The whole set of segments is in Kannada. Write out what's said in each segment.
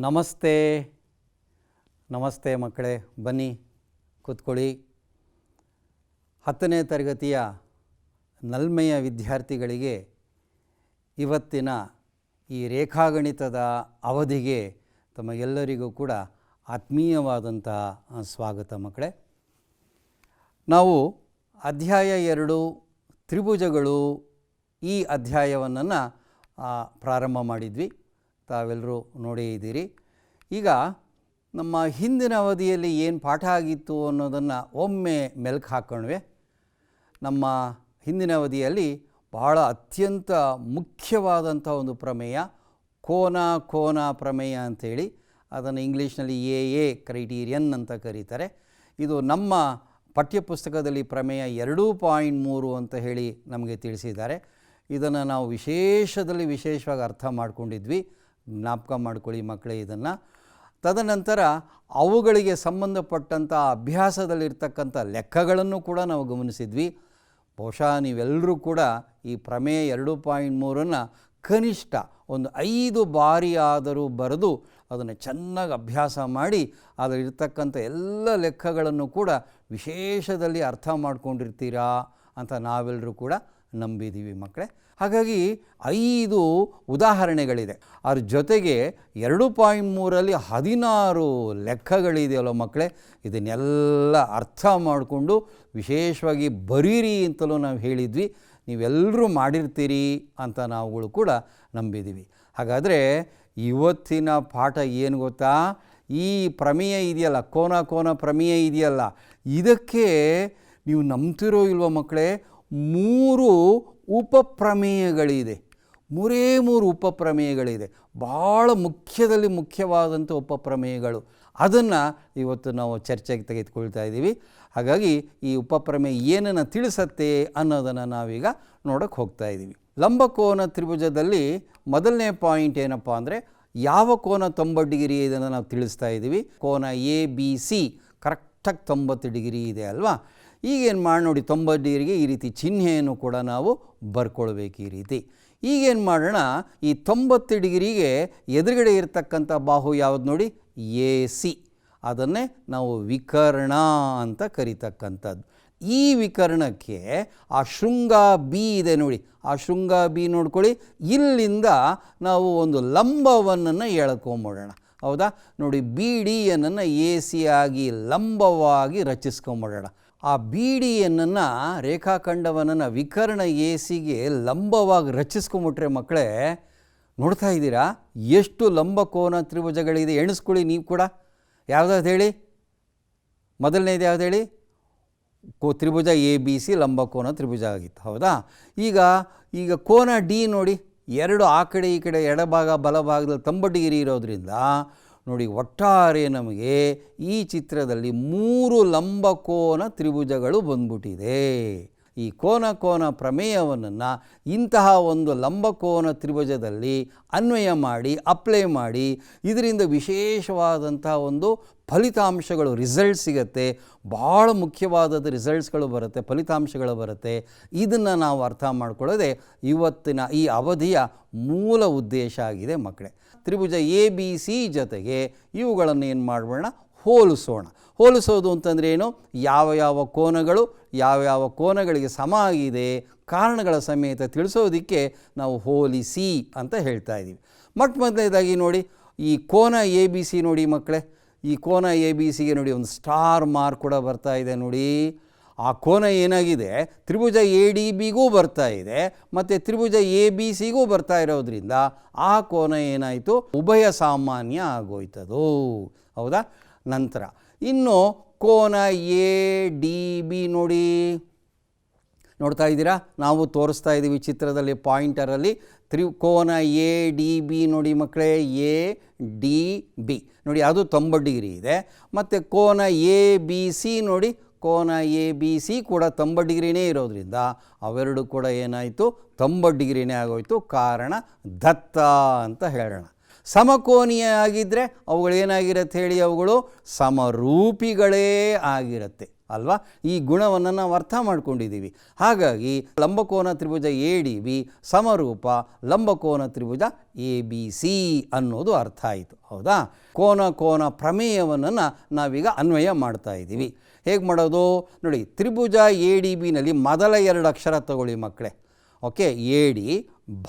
ನಮಸ್ತೆ ನಮಸ್ತೆ ಮಕ್ಕಳೇ, ಬನ್ನಿ ಕೂತ್ಕೊಳ್ಳಿ. 10ನೇ ತರಗತಿಯ ನಲ್ಮೆಯ ವಿದ್ಯಾರ್ಥಿಗಳಿಗೆ ಇವತ್ತಿನ ಈ ರೇಖಾಗಣಿತದ ಅವಧಿಗೆ ತಮಗೆಲ್ಲರಿಗೂ ಕೂಡ ಆತ್ಮೀಯವಾದಂತಹ ಸ್ವಾಗತ. ಮಕ್ಕಳೇ, ನಾವು ಅಧ್ಯಾಯ 2 ತ್ರಿಭುಜಗಳು ಈ ಅಧ್ಯಾಯವನ್ನು ಪ್ರಾರಂಭ ಮಾಡಿದ್ವಿ. ತಾವೆಲ್ಲರೂ ನೋಡೇ ಇದ್ದೀರಿ. ಈಗ ನಮ್ಮ ಹಿಂದಿನ ಅವಧಿಯಲ್ಲಿ ಏನು ಪಾಠ ಆಗಿತ್ತು ಅನ್ನೋದನ್ನು ಒಮ್ಮೆ ಮೆಲುಕು ಹಾಕೋಣವೆ. ನಮ್ಮ ಹಿಂದಿನ ಅವಧಿಯಲ್ಲಿ ಬಹಳ ಅತ್ಯಂತ ಮುಖ್ಯವಾದಂಥ ಒಂದು ಪ್ರಮೇಯ ಕೋನ ಪ್ರಮೇಯ ಅಂಥೇಳಿ, ಅದನ್ನು ಇಂಗ್ಲೀಷ್ನಲ್ಲಿ ಎ ಕ್ರೈಟೀರಿಯನ್ ಅಂತ ಕರೀತಾರೆ. ಇದು ನಮ್ಮ ಪಠ್ಯಪುಸ್ತಕದಲ್ಲಿ ಪ್ರಮೇಯ 2.3 ಅಂತ ಹೇಳಿ ನಮಗೆ ತಿಳಿಸಿದ್ದಾರೆ. ಇದನ್ನು ನಾವು ವಿಶೇಷವಾಗಿ ಅರ್ಥ ಮಾಡ್ಕೊಂಡಿದ್ವಿ. ಜ್ಞಾಪಕ ಮಾಡ್ಕೊಳ್ಳಿ ಮಕ್ಕಳೇ ಇದನ್ನು. ತದನಂತರ ಅವುಗಳಿಗೆ ಸಂಬಂಧಪಟ್ಟಂಥ ಅಭ್ಯಾಸದಲ್ಲಿರ್ತಕ್ಕಂಥ ಲೆಕ್ಕಗಳನ್ನು ಕೂಡ ನಾವು ಗಮನಿಸಿದ್ವಿ. ಬಹುಶಃ ನೀವೆಲ್ಲರೂ ಕೂಡ ಈ ಪ್ರಮೇಯ 2.3 ಕನಿಷ್ಠ ಒಂದು 5 ಬಾರಿ ಆದರೂ ಬರೆದು ಅದನ್ನು ಚೆನ್ನಾಗಿ ಅಭ್ಯಾಸ ಮಾಡಿ ಅದರಲ್ಲಿರ್ತಕ್ಕಂಥ ಎಲ್ಲ ಲೆಕ್ಕಗಳನ್ನು ಕೂಡ ವಿಶೇಷದಲ್ಲಿ ಅರ್ಥ ಮಾಡ್ಕೊಂಡಿರ್ತೀರಾ ಅಂತ ನಾವೆಲ್ಲರೂ ಕೂಡ ನಂಬಿದ್ದೀವಿ ಮಕ್ಕಳೇ. ಹಾಗಾಗಿ 5 ಉದಾಹರಣೆಗಳಿದೆ. ಅದ್ರ ಜೊತೆಗೆ 2.3 16 ಲೆಕ್ಕಗಳಿದೆಯಲ್ಲ ಮಕ್ಕಳೇ, ಇದನ್ನೆಲ್ಲ ಅರ್ಥ ಮಾಡಿಕೊಂಡು ವಿಶೇಷವಾಗಿ ಬರೀರಿ ಅಂತಲೂ ನಾವು ಹೇಳಿದ್ವಿ. ನೀವೆಲ್ಲರೂ ಮಾಡಿರ್ತೀರಿ ಅಂತ ನಾವುಗಳು ಕೂಡ ನಂಬಿದ್ದೀವಿ. ಹಾಗಾದರೆ ಇವತ್ತಿನ ಪಾಠ ಏನು ಗೊತ್ತಾ? ಈ ಪ್ರಮೇಯ ಇದೆಯಲ್ಲ, ಕೋನ ಪ್ರಮೇಯ ಇದೆಯಲ್ಲ, ಇದಕ್ಕೆ ನೀವು ನಂಬ್ತಿರೋ ಇಲ್ವೋ ಮಕ್ಕಳೇ, 3 ಉಪಪ್ರಮೇಯಗಳಿದೆ. 3 ಉಪಪ್ರಮೇಯಗಳಿದೆ. ಭಾಳ ಮುಖ್ಯವಾದಂಥ ಉಪಪ್ರಮೇಯಗಳು. ಅದನ್ನು ಇವತ್ತು ನಾವು ಚರ್ಚೆಗೆ ತೆಗೆದುಕೊಳ್ತಾ ಇದ್ದೀವಿ. ಹಾಗಾಗಿ ಈ ಉಪಪ್ರಮೇಯ ಏನನ್ನು ತಿಳಿಸತ್ತೆ ಅನ್ನೋದನ್ನು ನಾವೀಗ ನೋಡೋಕ್ಕೆ ಹೋಗ್ತಾ ಇದ್ದೀವಿ. ಲಂಬಕೋನ ತ್ರಿಭುಜದಲ್ಲಿ ಮೊದಲನೇ ಪಾಯಿಂಟ್ ಏನಪ್ಪ ಅಂದರೆ, ಯಾವ ಕೋನ 90 ಡಿಗ್ರಿ ಇದನ್ನು ನಾವು ತಿಳಿಸ್ತಾ ಇದ್ದೀವಿ. ಕೋನ ABC ಕರೆಕ್ಟಾಗಿ 90 ಡಿಗ್ರಿ ಇದೆ ಅಲ್ವಾ? ಈಗೇನು ಮಾಡಿ ನೋಡಿ, 90 ಡಿಗ್ರಿಗೆ ಈ ರೀತಿ ಚಿಹ್ನೆಯನ್ನು ಕೂಡ ನಾವು ಬರ್ಕೊಳ್ಬೇಕು. ಈ ರೀತಿ ಈಗೇನು ಮಾಡೋಣ, ಈ 90 ಡಿಗ್ರಿಗೆ ಎದುರುಗಡೆ ಇರತಕ್ಕಂಥ ಬಾಹು ಯಾವುದು ನೋಡಿ, AC. ಅದನ್ನೇ ನಾವು ವಿಕರ್ಣ ಅಂತ ಕರಿತಕ್ಕಂಥದ್ದು. ಈ ವಿಕರ್ಣಕ್ಕೆ ಆ ಶೃಂಗ ಬಿ ಇದೆ ನೋಡಿ, ಆ ಶೃಂಗ ಬಿ ನೋಡ್ಕೊಳ್ಳಿ. ಇಲ್ಲಿಂದ ನಾವು ಒಂದು ಲಂಬವನ್ನು ಎಳ್ಕೊಂಬಿಡೋಣ. ಹೌದಾ? ನೋಡಿ, ಬಿ ಡಿ ಎನ್ನನ್ನು AC ಆಗಿ ಲಂಬವಾಗಿ ರಚಿಸ್ಕೊಂಬಿಡೋಣ. ಆ ಬಿ ಡಿ ಎನ್ನನ್ನು ರೇಖಾಖಂಡವನ್ನು ವಿಕರ್ಣ ACಗೆ ಲಂಬವಾಗಿ ರಚಿಸ್ಕೊಂಬಿಟ್ರೆ ಮಕ್ಕಳೇ, ನೋಡ್ತಾ ಇದ್ದೀರಾ ಎಷ್ಟು ಲಂಬಕೋನ ತ್ರಿಭುಜಗಳಿದೆ? ಎಣಿಸ್ಕೊಳ್ಳಿ ನೀವು ಕೂಡ. ಯಾವುದಾದ್ರು ಹೇಳಿ, ಮೊದಲನೇದು ಯಾವ್ದು ಹೇಳಿ? ತ್ರಿಭುಜ ABC ಲಂಬಕೋನ ತ್ರಿಭುಜ ಆಗಿತ್ತು. ಹೌದಾ? ಈಗ ಕೋನ ಡಿ ನೋಡಿ, 2 ಆ ಕಡೆ ಈ ಕಡೆ ಎಡಭಾಗ ಬಲಭಾಗದಲ್ಲಿ 90 ಡಿಗ್ರಿ ಇರೋದ್ರಿಂದ ನೋಡಿ, ಒಟ್ಟಾರೆ ನಮಗೆ ಈ ಚಿತ್ರದಲ್ಲಿ 3 ಲಂಬಕೋನ ತ್ರಿಭುಜಗಳು ಬಂದ್ಬಿಟ್ಟಿದೆ. ಈ ಕೋನ ಪ್ರಮೇಯವನ್ನು ಇಂತಹ ಒಂದು ಲಂಬಕೋನ ತ್ರಿಭುಜದಲ್ಲಿ ಅನ್ವಯ ಮಾಡಿ ಅಪ್ಲೈ ಮಾಡಿ ಇದರಿಂದ ವಿಶೇಷವಾದಂಥ ಒಂದು ಫಲಿತಾಂಶಗಳು, ರಿಸಲ್ಟ್ ಸಿಗುತ್ತೆ. ಭಾಳ ಮುಖ್ಯವಾದದ್ದು ರಿಸಲ್ಟ್ಸ್ಗಳು ಬರುತ್ತೆ, ಫಲಿತಾಂಶಗಳು ಬರುತ್ತೆ. ಇದನ್ನು ನಾವು ಅರ್ಥ ಮಾಡ್ಕೊಳ್ಳೋದೇ ಇವತ್ತಿನ ಈ ಅವಧಿಯ ಮೂಲ ಉದ್ದೇಶ ಆಗಿದೆ ಮಕ್ಕಳೇ. ತ್ರಿಭುಜ ABC ಜೊತೆಗೆ ಇವುಗಳನ್ನು ಏನು ಮಾಡೋಣ, ಹೋಲಿಸೋದು ಅಂತಂದರೆ ಏನು? ಯಾವ ಕೋನಗಳು ಯಾವ ಕೋನಗಳಿಗೆ ಸಮ ಆಗಿದೆ ಕಾರಣಗಳ ಸಮೇತ ತಿಳಿಸೋದಕ್ಕೆ ನಾವು ಹೋಲಿಸಿ ಅಂತ ಹೇಳ್ತಾ ಇದ್ದೀವಿ. ಮೊದಲನೇದಾಗಿ ನೋಡಿ, ಈ ಕೋನ ABC ನೋಡಿ ಮಕ್ಕಳೇ, ಈ ಕೋನ ABCಗೆ ನೋಡಿ ಒಂದು ಸ್ಟಾರ್ ಮಾರ್ಕ್ ಕೂಡ ಬರ್ತಾ ಇದೆ ನೋಡಿ. ಆ ಕೋನ ಏನಾಗಿದೆ, ತ್ರಿಭುಜ ADBಗೂ ಬರ್ತಾ ಇದೆ ಮತ್ತು ತ್ರಿಭುಜ ABCಗೂ ಬರ್ತಾ ಇರೋದ್ರಿಂದ ಆ ಕೋನ ಏನಾಯಿತು, ಉಭಯ ಸಾಮಾನ್ಯ ಆಗೋಯ್ತದು. ಹೌದಾ? ನಂತರ ಇನ್ನು ಕೋನ ADB ನೋಡಿ, ನೋಡ್ತಾ ಇದ್ದೀರಾ? ನಾವು ತೋರಿಸ್ತಾ ಇದ್ದೀವಿ ಚಿತ್ರದಲ್ಲಿ ಪಾಯಿಂಟರಲ್ಲಿ. ಕೋನ ADB ನೋಡಿ ಮಕ್ಕಳೇ, ADB ನೋಡಿ, ಅದು 90 ಡಿಗ್ರಿ ಇದೆ. ಮತ್ತು ಕೋನ ABC ನೋಡಿ, ಕೋನ ABC ಕೂಡ 90 ಡಿಗ್ರಿನೇ ಇರೋದ್ರಿಂದ ಅವೆರಡು ಕೂಡ ಏನಾಯಿತು, 90 ಡಿಗ್ರಿನೇ ಆಗೋಯ್ತು. ಕಾರಣ ದತ್ತ ಅಂತ ಹೇಳೋಣ. ಸಮಕೋನೀಯ ಆಗಿದ್ದರೆ ಅವುಗಳೇನಾಗಿರುತ್ತೆ ಹೇಳಿ, ಅವುಗಳು ಸಮರೂಪಿಗಳೇ ಆಗಿರುತ್ತೆ. ಅಲ್ವಾ? ಈ ಗುಣವನ್ನು ನಾವು ಅರ್ಥ ಮಾಡ್ಕೊಂಡಿದ್ದೀವಿ. ಹಾಗಾಗಿ ಲಂಬಕೋನ ತ್ರಿಭುಜ ADB ಸಮರೂಪ ಲಂಬಕೋನ ತ್ರಿಭುಜ ABC ಅನ್ನೋದು ಅರ್ಥ ಆಯಿತು. ಹೌದಾ? ಕೋನ ಪ್ರಮೇಯವನ್ನು ನಾವೀಗ ಅನ್ವಯ ಮಾಡ್ತಾ ಇದ್ದೀವಿ. ಹೇಗೆ ಮಾಡೋದು ನೋಡಿ. ತ್ರಿಭುಜ ADBನಲ್ಲಿ ಮೊದಲ 2 ಅಕ್ಷರ ತಗೊಳ್ಳಿ ಮಕ್ಕಳೇ. ಓಕೆ, AD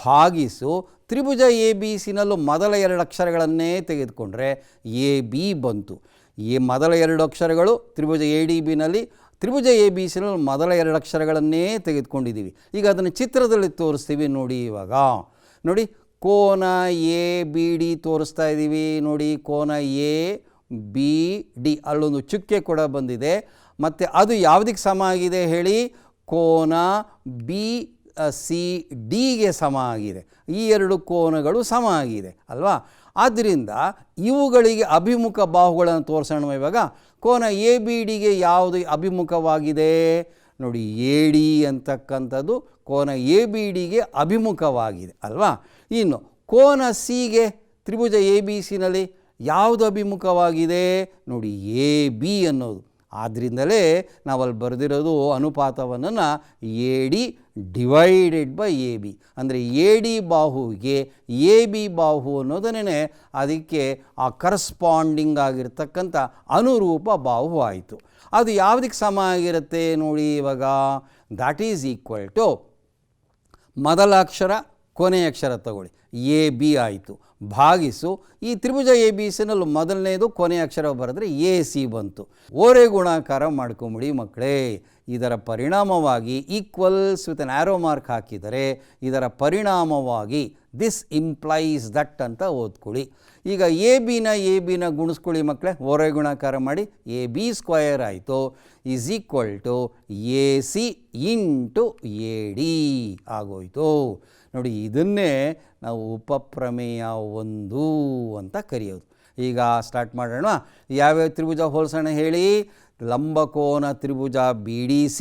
ಭಾಗಿಸು ತ್ರಿಭುಜ ABCನಲ್ಲೂ ಮೊದಲ 2 ಅಕ್ಷರಗಳನ್ನೇ ತೆಗೆದುಕೊಂಡ್ರೆ AB ಬಂತು. ಮೊದಲ 2 ಅಕ್ಷರಗಳು ತ್ರಿಭುಜ ADBನಲ್ಲಿ, ತ್ರಿಭುಜ ABCನಲ್ಲಿ ಮೊದಲ 2 ಅಕ್ಷರಗಳನ್ನೇ ತೆಗೆದುಕೊಂಡಿದ್ದೀವಿ. ಈಗ ಅದನ್ನು ಚಿತ್ರದಲ್ಲಿ ತೋರಿಸ್ತೀವಿ ನೋಡಿ. ಇವಾಗ ನೋಡಿ, ಕೋನ ABD ತೋರಿಸ್ತಾ ಇದ್ದೀವಿ ನೋಡಿ. ಕೋನ ABD ಅಲ್ಲೊಂದು ಚುಕ್ಕೆ ಕೂಡ ಬಂದಿದೆ. ಮತ್ತು ಅದು ಯಾವುದಕ್ಕೆ ಸಮ ಆಗಿದೆ ಹೇಳಿ? ಕೋನ BCDಗೆ ಸಮ ಆಗಿದೆ. ಈ 2 ಕೋನಗಳು ಸಮ ಆಗಿದೆ ಅಲ್ವಾ? ಆದ್ದರಿಂದ ಇವುಗಳಿಗೆ ಅಭಿಮುಖ ಬಾಹುಗಳನ್ನು ತೋರಿಸೋಣ. ಇವಾಗ ಕೋನ ABDಗೆ ಯಾವುದು ಅಭಿಮುಖವಾಗಿದೆ ನೋಡಿ? AD ಅಂತಕ್ಕಂಥದ್ದು ಕೋನ ABDಗೆ ಅಭಿಮುಖವಾಗಿದೆ ಅಲ್ವಾ? ಇನ್ನು ಕೋನ Cಗೆ ತ್ರಿಭುಜ ABCನಲ್ಲಿ ಯಾವುದು ಅಭಿಮುಖವಾಗಿದೆ ನೋಡಿ? AB ಅನ್ನೋದು. ಆದ್ದರಿಂದಲೇ ನಾವಲ್ಲಿ ಬರೆದಿರೋದು ಅನುಪಾತವನ್ನು AD ಡಿವೈಡೆಡ್ ಬೈ AB. ಅಂದರೆ AD ಬಾಹುವಿಗೆ AB ಬಾಹು ಅನ್ನೋದನ್ನೇ ಅದಕ್ಕೆ ಆ ಕರಸ್ಪಾಂಡಿಂಗ್ ಆಗಿರ್ತಕ್ಕಂಥ ಅನುರೂಪ ಬಾಹು ಆಯಿತು. ಅದು ಯಾವುದಕ್ಕೆ ಸಮ ಆಗಿರುತ್ತೆ ನೋಡಿ? ಇವಾಗ ದ್ಯಾಟ್ ಈಸ್ ಈಕ್ವಲ್ ಟು ಮೊದಲ ಅಕ್ಷರ ಕೊನೆಯ ಅಕ್ಷರ ತಗೊಳ್ಳಿ, AB ಆಯಿತು, ಭಾಗಿಸು ಈ ತ್ರಿಭುಜ ABCನಲ್ಲೂ ಮೊದಲನೇದು ಕೊನೆಯ ಅಕ್ಷರ ಬರೆದ್ರೆ AC ಬಂತು. ಓರೆ ಗುಣಾಕಾರ ಮಾಡ್ಕೊಂಬಿಡಿ ಮಕ್ಕಳೇ. ಇದರ ಪರಿಣಾಮವಾಗಿ equals with an arrow mark ಹಾಕಿದರೆ ಇದರ ಪರಿಣಾಮವಾಗಿ ದಿಸ್ ಇಂಪ್ಲೈಸ್ ದಟ್ ಅಂತ ಓದ್ಕೊಳ್ಳಿ. ಈಗ ABನ ಗುಣಿಸ್ಕೊಳ್ಳಿ ಮಕ್ಕಳೇ. ಓರೆ ಗುಣಾಕಾರ ಮಾಡಿ AB ಸ್ಕ್ವಯರ್ ಆಯಿತು is equal to AC into AD ಆಗೋಯಿತು ನೋಡಿ. ಇದನ್ನೇ ನಾವು ಉಪಪ್ರಮೇಯ 1 ಅಂತ ಕರೆಯೋದು. ಈಗ ಸ್ಟಾರ್ಟ್ ಮಾಡೋಣ. ಯಾವ್ಯಾವ ತ್ರಿಭುಜ ಹೋಲಿಸೋಣ ಹೇಳಿ? ಲಂಬಕೋನ ತ್ರಿಭುಜ BDC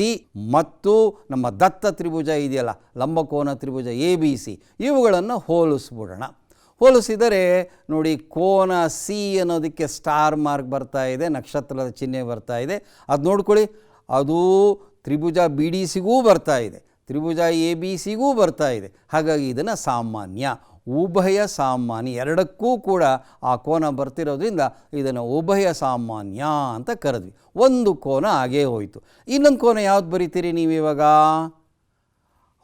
ಮತ್ತು ನಮ್ಮ ದತ್ತ ತ್ರಿಭುಜ ಇದೆಯಲ್ಲ ಲಂಬಕೋನ ತ್ರಿಭುಜ ABC, ಇವುಗಳನ್ನು ಹೋಲಿಸ್ಬಿಡೋಣ. ಹೋಲಿಸಿದರೆ ನೋಡಿ, ಕೋನ C ಅನ್ನೋದಕ್ಕೆ ಸ್ಟಾರ್ ಮಾರ್ಕ್ ಬರ್ತಾ ಇದೆ, ನಕ್ಷತ್ರದ ಚಿಹ್ನೆ ಬರ್ತಾ ಇದೆ. ಅದು ನೋಡ್ಕೊಳ್ಳಿ, ಅದು ತ್ರಿಭುಜ BDCಗೂ ಬರ್ತಾ ಇದೆ, ತ್ರಿಭುಜ ABCಗೂ ಬರ್ತಾ ಇದೆ. ಹಾಗಾಗಿ ಇದನ್ನು ಸಾಮಾನ್ಯ, ಉಭಯ ಸಾಮಾನ್ಯ, ಎರಡಕ್ಕೂ ಕೂಡ ಆ ಕೋನ ಬರ್ತಿರೋದ್ರಿಂದ ಇದನ್ನು ಉಭಯ ಸಾಮಾನ್ಯ ಅಂತ ಕರೆದ್ವಿ. ಒಂದು ಕೋನ ಆಗೇ ಹೋಯಿತು. ಇನ್ನೊಂದು ಕೋನ ಯಾವ್ದು ಬರಿತೀರಿ ನೀವಿವಾಗ?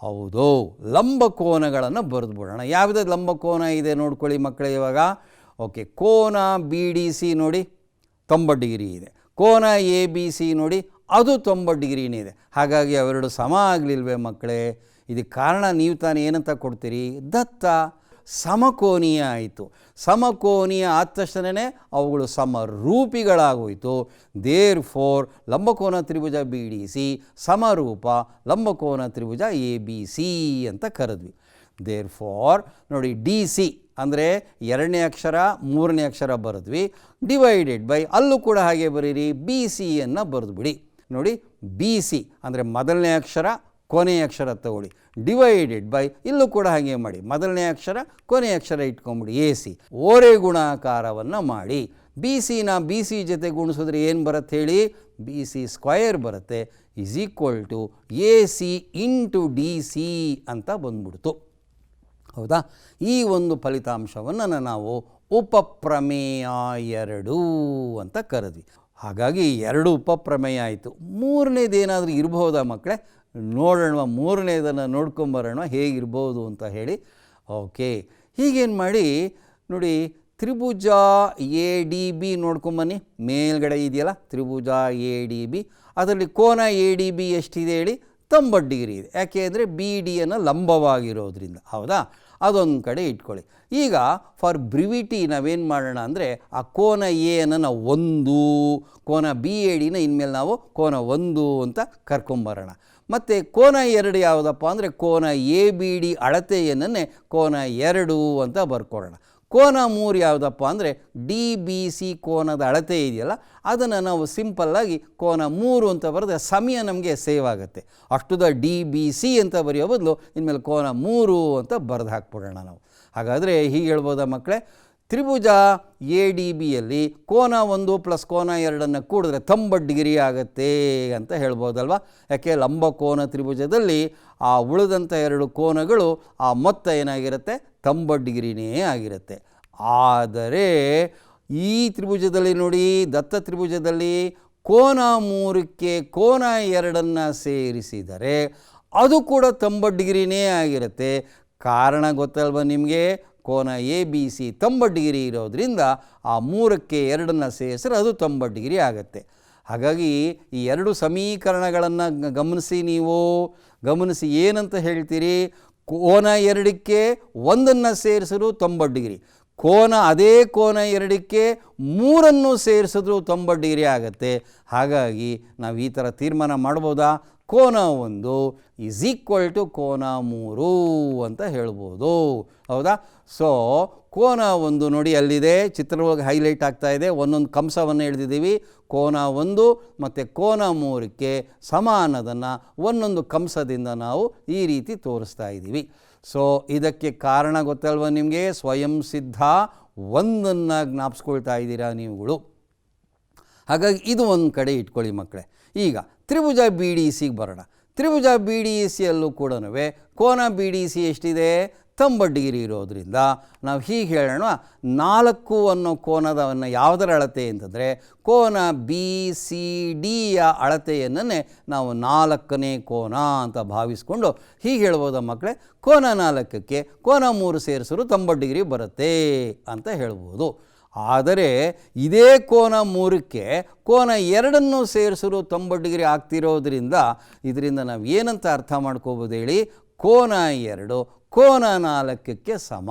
ಹೌದು, ಲಂಬಕೋನಗಳನ್ನು ಬರೆದುಬಿಡೋಣ. ಯಾವುದೇ ಲಂಬಕೋನ ಇದೆ ನೋಡ್ಕೊಳ್ಳಿ ಮಕ್ಕಳೇ ಇವಾಗ. ಓಕೆ, ಕೋನ BDC ನೋಡಿ 90 ಡಿಗ್ರಿ ಇದೆ, ಕೋನ ABC ನೋಡಿ ಅದು 90 ಡಿಗ್ರಿನೇ ಇದೆ. ಹಾಗಾಗಿ ಅವೆರಡು ಸಮ ಆಗಲಿಲ್ವೇ ಮಕ್ಕಳೇ? ಇದಕ್ಕೆ ಕಾರಣ ನೀವು ತಾನು ಏನಂತ ಕೊಡ್ತೀರಿ? ದತ್ತ. ಸಮಕೋನೀಯ ಆಯಿತು. ಸಮಕೋನೀಯ ಆದ ತಕ್ಷಣವೇ ಅವುಗಳು ಸಮರೂಪಿಗಳಾಗೋಯಿತು. ದೇರ್ ಫೋರ್ ಲಂಬಕೋನ ತ್ರಿಭುಜ BDC ಸಮರೂಪ ಲಂಬಕೋನ ತ್ರಿಭುಜ ABC ಅಂತ ಕರೆದ್ವಿ. ದೇರ್ ಫಾರ್ ನೋಡಿ, DC ಅಂದರೆ 2ನೇ ಅಕ್ಷರ 3ನೇ ಅಕ್ಷರ ಬರೆದ್ವಿ, ಡಿವೈಡೆಡ್ ಬೈ ಅಲ್ಲೂ ಕೂಡ ಹಾಗೆ ಬರೀರಿ BCಯನ್ನು ಬರೆದುಬಿಡಿ. ನೋಡಿ, BC ಅಂದರೆ ಮೊದಲನೇ ಅಕ್ಷರ ಕೊನೆಯ ಅಕ್ಷರ ತಗೊಳ್ಳಿ, ಡಿವೈಡೆಡ್ ಬೈ ಇಲ್ಲೂ ಕೂಡ ಹಾಗೆ ಮಾಡಿ, ಮೊದಲನೇ ಅಕ್ಷರ ಕೊನೆಯ ಅಕ್ಷರ ಇಟ್ಕೊಂಬಿಡಿ AC. ಓರೆ ಗುಣಾಕಾರವನ್ನು ಮಾಡಿ BCನ BC ಜೊತೆ ಗುಣಿಸಿದ್ರೆ ಏನು ಬರುತ್ತೆ ಹೇಳಿ? BC ಸ್ಕ್ವಯರ್ ಬರುತ್ತೆ is equal to AC into DC ಅಂತ ಬಂದ್ಬಿಡ್ತು. ಹೌದಾ? ಈ ಒಂದು ಫಲಿತಾಂಶವನ್ನು ನಾವು ಉಪಪ್ರಮೇಯ 2 ಅಂತ ಕರೆದ್ವಿ. ಹಾಗಾಗಿ 2 ಉಪಪ್ರಮೇಯ ಆಯಿತು. 3ನೇದೇನಾದರೂ ಇರ್ಬೋದಾ ಮಕ್ಕಳೇ? ನೋಡೋಣ, 3ನೇದನ್ನು ನೋಡ್ಕೊಂಬರೋಣ ಹೇಗಿರ್ಬೋದು ಅಂತ ಹೇಳಿ. ಓಕೆ, ಹೀಗೇನು ಮಾಡಿ ನೋಡಿ, ತ್ರಿಭುಜ ADB ನೋಡ್ಕೊಂಬನ್ನಿ. ಮೇಲ್ಗಡೆ ಇದೆಯಲ್ಲ ತ್ರಿಭುಜ ADB, ಅದರಲ್ಲಿ ಕೋನ ADB ಎಷ್ಟಿದೆ ಹೇಳಿ? 90 ಡಿಗ್ರಿ ಇದೆ. ಯಾಕೆ ಅಂದರೆ BDಯನ್ನು ಲಂಬವಾಗಿರೋದ್ರಿಂದ. ಹೌದಾ? ಅದೊಂದು ಕಡೆ ಇಟ್ಕೊಳ್ಳಿ. ಈಗ ಫಾರ್ ಬ್ರಿವಿಟಿ ನಾವೇನು ಮಾಡೋಣ ಅಂದರೆ, ಆ ಕೋನ ಎಯನ್ನು ನಾವು 1, ಕೋನ BADನ ಇನ್ಮೇಲೆ ನಾವು ಕೋನ 1 ಅಂತ ಕರ್ಕೊಂಬರೋಣ. ಮತ್ತು ಕೋನ 2 ಯಾವುದಪ್ಪ ಅಂದರೆ ಕೋನ ABD ಅಳತೆಯನ್ನೇ ಕೋನ 2 ಅಂತ ಬರ್ಕೊಳ್ಳೋಣ. ಕೋನ 3 ಯಾವುದಪ್ಪ ಅಂದರೆ DBC ಕೋನದ ಅಳತೆ ಇದೆಯಲ್ಲ ಅದನ್ನು ನಾವು ಸಿಂಪಲ್ಲಾಗಿ ಕೋನ 3 ಅಂತ ಬರೆದ್ರೆ ಸಮಯ ನಮಗೆ ಸೇವ್ ಆಗುತ್ತೆ. ಅಷ್ಟುದ DBC ಅಂತ ಬರೆಯೋ ಬದಲು ಇನ್ಮೇಲೆ ಕೋನ 3 ಅಂತ ಬರೆದು ಹಾಕ್ಬಿಡೋಣ ನಾವು. ಹಾಗಾದರೆ ಹೀಗೆ ಹೇಳ್ಬೋದಾ ಮಕ್ಕಳೇ? ತ್ರಿಭುಜ ಎ ಡಿ ಬಿಯಲ್ಲಿ ಕೋನ 1 ಪ್ಲಸ್ ಕೋನ 2 ಕೂಡಿದ್ರೆ 90 ಡಿಗ್ರಿ ಆಗುತ್ತೆ ಅಂತ ಹೇಳ್ಬೋದಲ್ವ. ಯಾಕೆ ಲಂಬಕೋನ ತ್ರಿಭುಜದಲ್ಲಿ ಆ ಉಳಿದಂಥ 2 ಕೋನಗಳು ಆ ಮೊತ್ತ ಏನಾಗಿರುತ್ತೆ 90 ಡಿಗ್ರಿನೇ ಆಗಿರುತ್ತೆ. ಆದರೆ ಈ ತ್ರಿಭುಜದಲ್ಲಿ ನೋಡಿ, ದತ್ತ ತ್ರಿಭುಜದಲ್ಲಿ ಕೋನ 3ಕ್ಕೆ ಕೋನ 2 ಸೇರಿಸಿದರೆ ಅದು ಕೂಡ 90 ಡಿಗ್ರಿನೇ ಆಗಿರುತ್ತೆ. ಕಾರಣ ಗೊತ್ತಲ್ವ ನಿಮಗೆ, ಕೋನ ಎ ಬಿ ಸಿ 90 ಡಿಗ್ರಿ ಇರೋದ್ರಿಂದ ಆ 3ಕ್ಕೆ 2 ಸೇರಿಸಿದ್ರೆ ಅದು 90 ಡಿಗ್ರಿ ಆಗುತ್ತೆ. ಹಾಗಾಗಿ ಈ 2 ಸಮೀಕರಣಗಳನ್ನು ಗಮನಿಸಿ ಏನಂತ ಹೇಳ್ತೀರಿ, ಕೋನ 2ಕ್ಕೆ 1 ಸೇರಿಸಿದ್ರು 90 ಡಿಗ್ರಿ, ಅದೇ ಕೋನ 2ಕ್ಕೆ 3 ಸೇರಿಸಿದ್ರು 90 ಡಿಗ್ರಿ ಆಗುತ್ತೆ. ಹಾಗಾಗಿ ನಾವು ಈ ಥರ ತೀರ್ಮಾನ ಮಾಡ್ಬೋದಾ, ಕೋನ 1 ಈಸ್ ಈಕ್ವಲ್ ಟು ಕೋನ 3 ಅಂತ ಹೇಳ್ಬೋದು. ಹೌದಾ? ಸೊ ಕೋನ 1 ನೋಡಿ ಅಲ್ಲಿದೆ, ಚಿತ್ರವಾಗಿ ಹೈಲೈಟ್ ಆಗ್ತಾ ಇದೆ, ಒಂದೊಂದು ಕಂಸವನ್ನು ಎಳೆದಿದ್ದೀವಿ. ಕೋನ 1 ಮತ್ತು ಕೋನ 3ಕ್ಕೆ ಸಮಾನದನ್ನು ಒಂದೊಂದು ಕಂಸದಿಂದ ನಾವು ಈ ರೀತಿ ತೋರಿಸ್ತಾ ಇದ್ದೀವಿ. ಸೊ ಇದಕ್ಕೆ ಕಾರಣ ಗೊತ್ತಲ್ವ ನಿಮಗೆ, ಸ್ವಯಂ ಸಿದ್ಧ 1 ಜ್ಞಾಪಿಸ್ಕೊಳ್ತಾ ಇದ್ದೀರಾ ನೀವುಗಳು. ಹಾಗಾಗಿ ಇದು ಒಂದು ಕಡೆ ಇಟ್ಕೊಳ್ಳಿ ಮಕ್ಕಳೇ. ಈಗ ತ್ರಿಭುಜ ಬಿ ಡಿ ಸಿಗೆ ಬರೋಣ. ತ್ರಿಭುಜ ಬಿ ಡಿ ಸಿಯಲ್ಲೂ ಕೂಡ ಕೋನ ಬಿ ಡಿ ಸಿ ಎಷ್ಟಿದೆ 90 ಡಿಗ್ರಿ ಇರೋದ್ರಿಂದ ನಾವು ಹೀಗೆ ಹೇಳೋಣ, 4 ಅನ್ನೋ ಕೋನದವನ್ನು ಯಾವುದರ ಅಳತೆ ಅಂತಂದರೆ ಕೋನ ಬಿ ಸಿ ಡಿಯ ಅಳತೆಯನ್ನೇ ನಾವು 4ನೇ ಕೋನ ಅಂತ ಭಾವಿಸ್ಕೊಂಡು ಹೀಗೆ ಹೇಳ್ಬೋದ ಮಕ್ಕಳೇ, ಕೋನ 4ಕ್ಕೆ ಕೋನ 3 ಸೇರಿಸಿದ್ರು 90 ಡಿಗ್ರಿ ಬರುತ್ತೆ ಅಂತ ಹೇಳ್ಬೋದು. ಆದರೆ ಇದೇ ಕೋನ 3ಕ್ಕೆ ಕೋನ 2 ಸೇರಿಸಿದ್ರು 90 ಡಿಗ್ರಿ ಆಗ್ತಿರೋದ್ರಿಂದ ಇದರಿಂದ ನಾವು ಏನಂತ ಅರ್ಥ ಮಾಡ್ಕೋಬೋದು ಹೇಳಿ, ಕೋನ 2 ಕೋನ 4ಕ್ಕೆ ಸಮ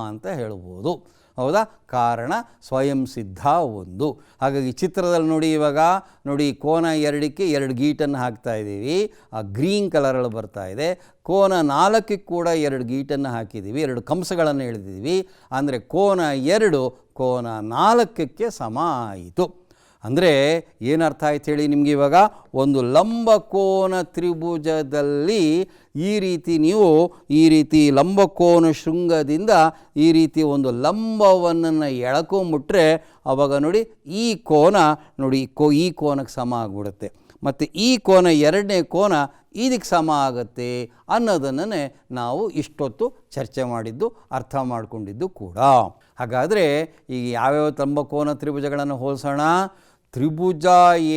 ಅಂತ ಹೇಳ್ಬೋದು. ಹೌದಾ? ಕಾರಣ ಸ್ವಯಂ ಸಿದ್ಧ 1. ಹಾಗಾಗಿ ಚಿತ್ರದಲ್ಲಿ ನೋಡಿ, ಇವಾಗ ನೋಡಿ ಕೋನ 2ಕ್ಕೆ 2 ಗೀಟನ್ನು ಹಾಕ್ತಾ ಇದ್ದೀವಿ, ಆ ಗ್ರೀನ್ ಕಲರಲ್ಲಿ ಬರ್ತಾ ಇದೆ. ಕೋನ 4ಕ್ಕೆ ಕೂಡ 2 ಗೀಟನ್ನು ಹಾಕಿದ್ದೀವಿ, 2 ಕಂಸಗಳನ್ನು ಎಳೆದಿದ್ದೀವಿ. ಅಂದರೆ ಕೋನ 2 ಕೋನ 4ಕ್ಕೆ ಸಮ ಆಯಿತು. ಅಂದರೆ ಏನರ್ಥ ಆಯ್ತು ಹೇಳಿ ನಿಮಗೆ, ಇವಾಗ ಒಂದು ಲಂಬಕೋನ ತ್ರಿಭುಜದಲ್ಲಿ ಈ ರೀತಿ ನೀವು ಈ ರೀತಿ ಲಂಬಕೋನ ಶೃಂಗದಿಂದ ಈ ರೀತಿ ಒಂದು ಲಂಬವನ್ನು ಎಳ್ಕೊಂಬಿಟ್ರೆ ಆವಾಗ ನೋಡಿ ಈ ಕೋನ ನೋಡಿ ಈ ಕೋನಕ್ಕೆ ಸಮ ಆಗಿಬಿಡುತ್ತೆ. ಮತ್ತು ಈ ಕೋನ 2ನೇ ಕೋನ ಇದಕ್ಕೆ ಸಮ ಆಗುತ್ತೆ ಅನ್ನೋದನ್ನೇ ನಾವು ಇಷ್ಟೊತ್ತು ಚರ್ಚೆ ಮಾಡಿದ್ದು, ಅರ್ಥ ಮಾಡಿಕೊಂಡಿದ್ದು ಕೂಡ. ಹಾಗಾದರೆ ಈಗ ಯಾವ್ಯಾವ ಲಂಬಕೋನ ತ್ರಿಭುಜಗಳನ್ನು ಹೋಲಿಸೋಣ, ತ್ರಿಭುಜ